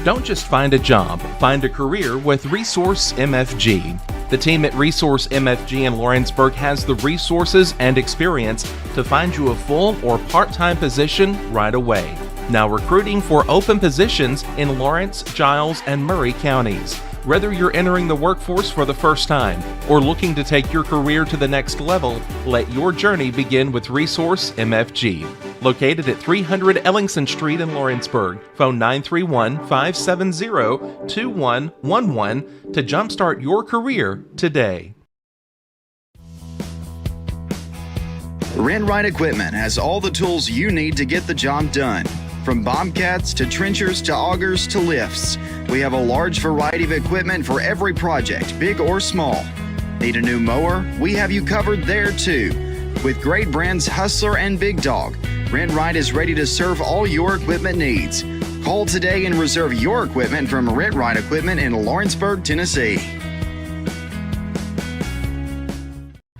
Speaker 2: Don't just find a job, find a career with Resource MFG. The team at Resource MFG in Lawrenceburg has the resources and experience to find you a full or part-time position right away. Now recruiting for open positions in Lawrence, Giles, and Murray counties. Whether you're entering the workforce for the first time or looking to take your career to the next level, let your journey begin with Resource MFG. Located at 300 Ellingson Street in Lawrenceburg. Phone 931-570-2111 to jumpstart your career today.
Speaker 17: Rent-Right Equipment has all the tools you need to get the job done. From bobcats to trenchers to augers to lifts, we have a large variety of equipment for every project, big or small. Need a new mower? We have you covered there too. With great brands Hustler and Big Dog, Rent-Right is ready to serve all your equipment needs. Call today and reserve your equipment from Rent-Right Equipment in Lawrenceburg, Tennessee.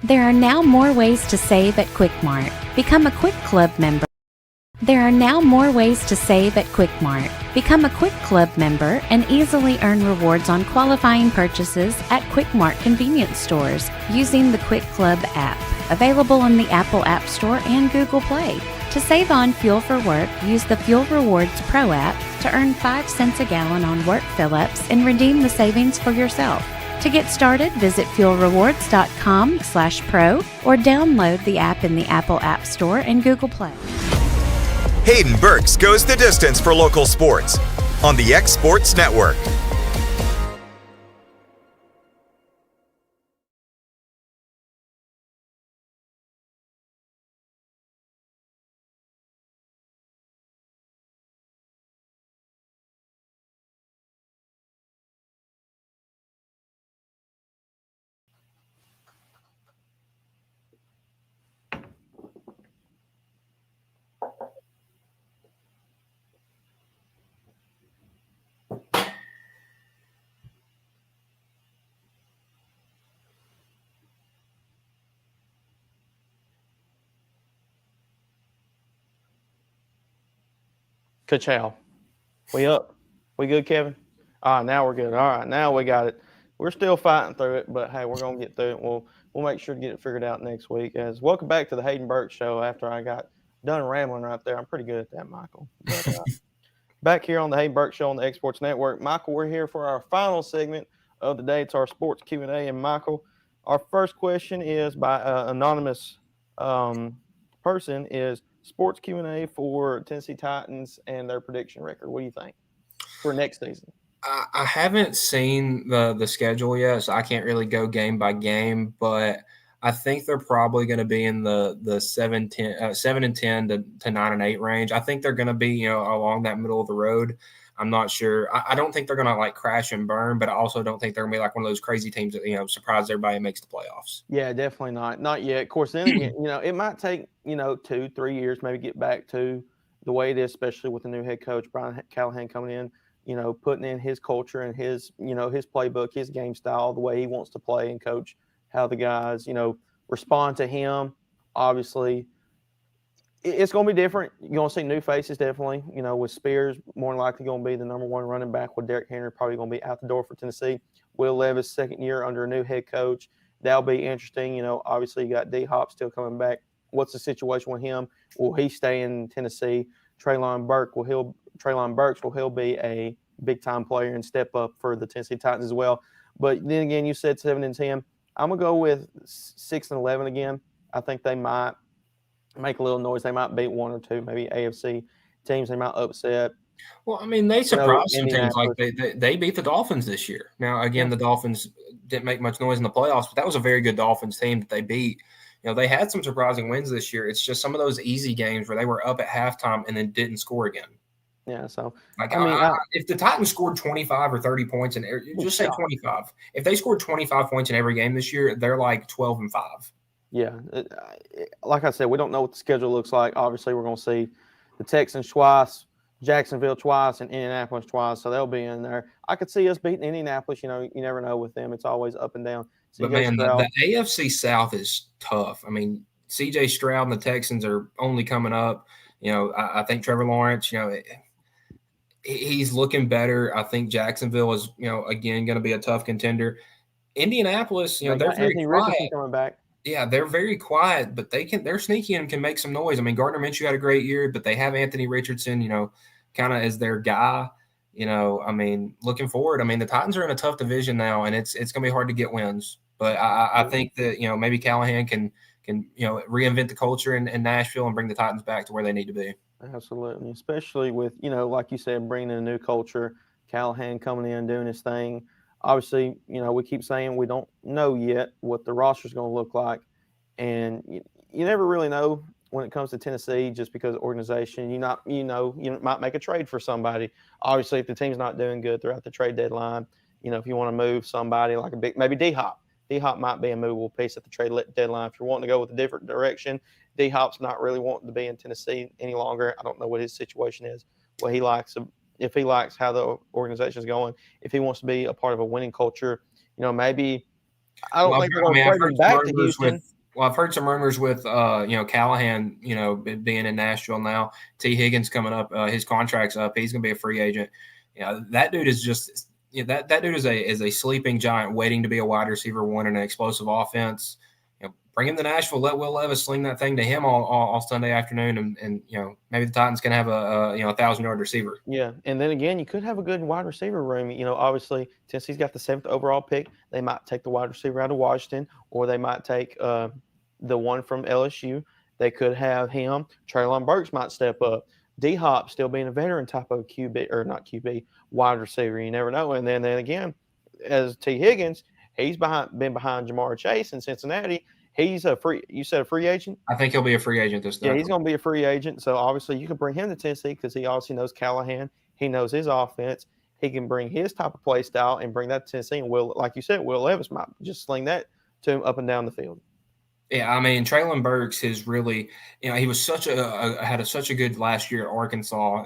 Speaker 18: There are now more ways to save at Quick Mart. Become a Quick Club member. There are now more ways to save at Quick Mart. Become a Quick Club member and easily earn rewards on qualifying purchases at Quick Mart convenience stores using the Quick Club app, available in the Apple App Store and Google Play. To save on fuel for work, use the Fuel Rewards Pro app to earn 5 cents a gallon on work fill-ups and redeem the savings for yourself. To get started, visit fuelrewards.com/pro or download the app in the Apple App Store and Google Play.
Speaker 5: Hayden Burks goes the distance for local sports on the X Sports Network.
Speaker 6: Ka-chow. We up? We good, Kevin? All right, now we're good. All right, now we got it. We're still fighting through it, but hey, we're gonna get through it. We'll make sure to get it figured out next week. As welcome back to the Hayden Burks Show. After I got done rambling right there, I'm pretty good at that, Michael. But, back here on the Hayden Burks Show on the X Sports Network, Michael. We're here for our final segment of the day. It's our sports Q&A, and Michael, our first question is by an anonymous person. Is sports Q&A for Tennessee Titans and their prediction record. What do you think for next season?
Speaker 7: I haven't seen the schedule yet, so I can't really go game by game, but I think they're probably going to be in the 7-10 to 9-8 range. I think they're going to be, along that middle of the road. I'm not sure. I don't think they're going to crash and burn, but I also don't think they're going to be like one of those crazy teams that, surprise everybody and makes the playoffs.
Speaker 6: Yeah, definitely not. Not yet. Of course, then again, it might take, 2-3 years, maybe get back to the way it is, especially with the new head coach, Brian Callahan, coming in, putting in his culture and his, his playbook, his game style, the way he wants to play and coach, how the guys, respond to him. Obviously, it's going to be different. You're going to see new faces, definitely. With Spears more than likely going to be the number one running back, with Derrick Henry probably going to be out the door for Tennessee. Will Levis, second year under a new head coach. That'll be interesting. Obviously you got D-Hop still coming back. What's the situation with him? Will he stay in Tennessee? Treylon Burks, will he be a big-time player and step up for the Tennessee Titans as well? But then again, you said 7-10. I'm going to go with 6-11 again. I think they might make a little noise. They might beat one or two, maybe AFC teams. They might upset.
Speaker 7: Well, I mean, they surprised some teams. Like they beat the Dolphins this year. Now, again, the Dolphins didn't make much noise in the playoffs, but that was a very good Dolphins team that they beat. They had some surprising wins this year. It's just some of those easy games where they were up at halftime and then didn't score again.
Speaker 6: Yeah, so
Speaker 7: if the Titans scored 25 or 30 points, and just say 25, if they scored 25 points in every game this year, they're like 12-5.
Speaker 6: Yeah, like I said, we don't know what the schedule looks like. Obviously, we're going to see the Texans twice, Jacksonville twice, and Indianapolis twice, so they'll be in there. I could see us beating Indianapolis. You never know with them. It's always up and down.
Speaker 7: But, man, the AFC South is tough. I mean, C.J. Stroud and the Texans are only coming up. I think Trevor Lawrence, he's looking better. I think Jacksonville is, again, going to be a tough contender. Indianapolis, they're very quiet.
Speaker 6: Coming back.
Speaker 7: Yeah, they're very quiet, but they're sneaky and can make some noise. I mean, Gardner Minshew had a great year, but they have Anthony Richardson, kind of as their guy. Looking forward, the Titans are in a tough division now, and it's going to be hard to get wins. But I think that, maybe Callahan can reinvent the culture in Nashville and bring the Titans back to where they need to be.
Speaker 6: Absolutely, especially with, like you said, bringing in a new culture, Callahan coming in, doing his thing. Obviously, we keep saying we don't know yet what the roster is going to look like. And you never really know when it comes to Tennessee just because of organization. You might make a trade for somebody. Obviously, if the team's not doing good throughout the trade deadline, if you want to move somebody like maybe D-Hop. D-Hop might be a movable piece at the trade deadline. If you're wanting to go with a different direction, D-Hop's not really wanting to be in Tennessee any longer. I don't know what his situation is, what he likes, if he likes how the organization is going, if he wants to be a part of a winning culture. Maybe I don't think they're going to trade him back to Houston.
Speaker 7: I've heard some rumors with Callahan, being in Nashville now. T. Higgins coming up, his contract's up. He's going to be a free agent. That dude is just that dude is a sleeping giant waiting to be a wide receiver one in an explosive offense. Bring him to Nashville. Let Will Levis sling that thing to him all Sunday afternoon, and maybe the Titans can have a 1,000-yard receiver.
Speaker 6: Yeah, and then again, you could have a good wide receiver room. Obviously Tennessee's got the 7th overall pick. They might take the wide receiver out of Washington, or they might take the one from LSU. They could have him. Traylon Burks might step up. D-Hop still being a veteran type of QB, or not QB, wide receiver. You never know. And then again, as T. Higgins, he's been behind Jamar Chase in Cincinnati. He's a free. You said a free agent?
Speaker 7: I think he'll be a free agent this time.
Speaker 6: Yeah, he's going to be a free agent. So obviously, you can bring him to Tennessee because he obviously knows Callahan. He knows his offense. He can bring his type of play style and bring that to Tennessee. And like you said, Will Levis might just sling that to him up and down the field.
Speaker 7: Yeah, I mean, Traylon Burks is really, he was had such a good last year at Arkansas,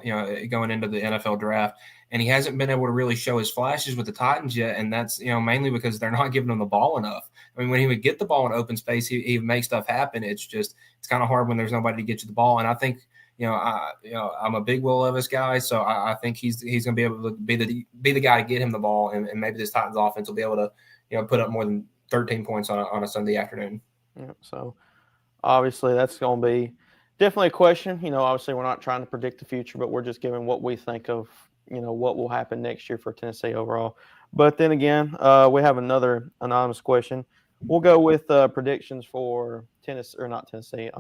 Speaker 7: going into the NFL draft, and he hasn't been able to really show his flashes with the Titans yet, and that's, mainly because they're not giving him the ball enough. I mean, when he would get the ball in open space, he would make stuff happen. It's kind of hard when there's nobody to get you the ball, and I think, I'm a big Will Levis guy, so I think he's going to be able to be the guy to get him the ball, and maybe this Titans offense will be able to, put up more than 13 points on a Sunday afternoon.
Speaker 6: Yeah, so obviously that's going to be definitely a question. Obviously we're not trying to predict the future, but we're just giving what we think of, what will happen next year for Tennessee overall. But then again, we have another anonymous question. We'll go with predictions for Tennessee, or not Tennessee,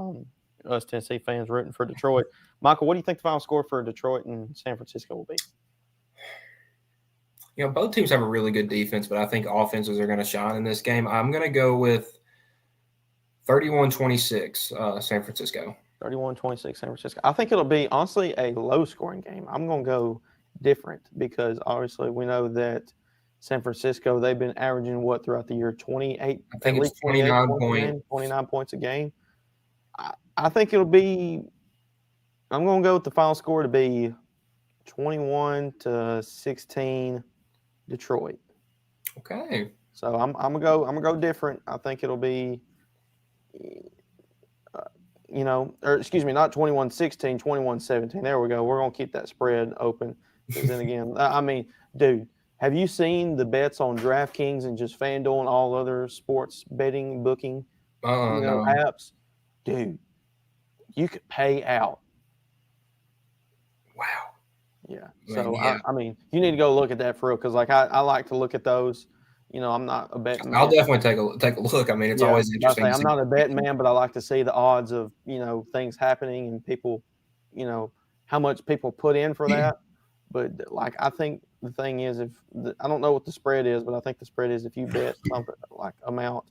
Speaker 6: us Tennessee fans rooting for Detroit. Michael, what do you think the final score for Detroit and San Francisco will be?
Speaker 7: Both teams have a really good defense, but I think offenses are going to shine in this game. I'm going to go with 31-26, San Francisco.
Speaker 6: 31-26, San Francisco. I think it'll be, honestly, a low-scoring game. I'm going to go different because, obviously, we know that San Francisco, they've been averaging throughout the year? 28?
Speaker 7: I think it's 29 points.
Speaker 6: 29 points a game. I think it'll be – I'm going to go with the final score to be 21-16 Detroit.
Speaker 7: Okay.
Speaker 6: So I'm gonna go different. I think it'll be – or excuse me, not 21-16, 21-17. There we go. We're going to keep that spread open. Because then again, I mean, dude, have you seen the bets on DraftKings and just FanDuel and all other sports betting, booking apps? Dude, you could pay out.
Speaker 7: Wow.
Speaker 6: Yeah. So, yeah. I mean, you need to go look at that for real because, I like to look at those. I'm not a betting man.
Speaker 7: I'll definitely take a look. I mean, it's always interesting.
Speaker 6: I'm not a betting man, but I like to see the odds of, things happening and people, how much people put in for that. But, I think the thing is I don't know what the spread is, but I think the spread is if you bet something amount,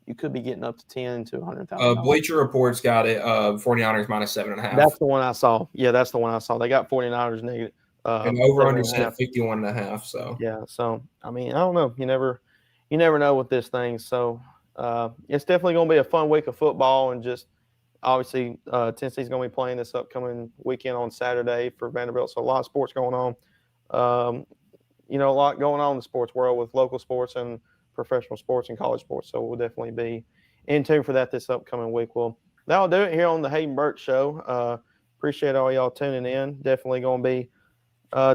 Speaker 6: you could be getting up to $10,000 to $100,000.
Speaker 7: Bleacher Report's got it, 49ers -7.5.
Speaker 6: That's the one I saw. Yeah, that's the one I saw. They got 49ers negative.
Speaker 7: And over-under set at 51.5. So
Speaker 6: yeah, so I mean, I don't know. You never know with this thing. So it's definitely going to be a fun week of football, and just obviously Tennessee's going to be playing this upcoming weekend on Saturday for Vanderbilt. So a lot of sports going on. A lot going on in the sports world with local sports and professional sports and college sports. So we'll definitely be in tune for that this upcoming week. Well, that'll do it here on the Hayden Burks Show. Appreciate all y'all tuning in. Definitely going to be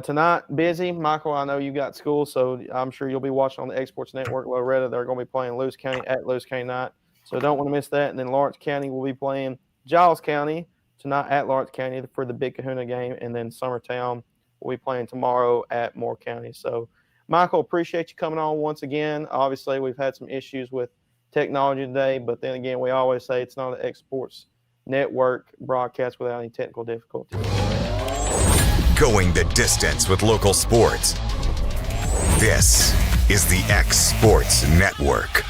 Speaker 6: tonight busy. Michael, I know you got school, so I'm sure you'll be watching on the Exports Network. Loretta, they're going to be playing Lewis County at Lewis County night, so don't want to miss that. And then Lawrence County will be playing Giles County tonight at Lawrence County for the Big Kahuna game, and then Summertown will be playing tomorrow at Moore County. So, Michael, appreciate you coming on once again. Obviously, we've had some issues with technology today. But then again, we always say it's not an X Sports Network broadcast without any technical difficulties.
Speaker 5: Going the distance with local sports. This is the X Sports Network.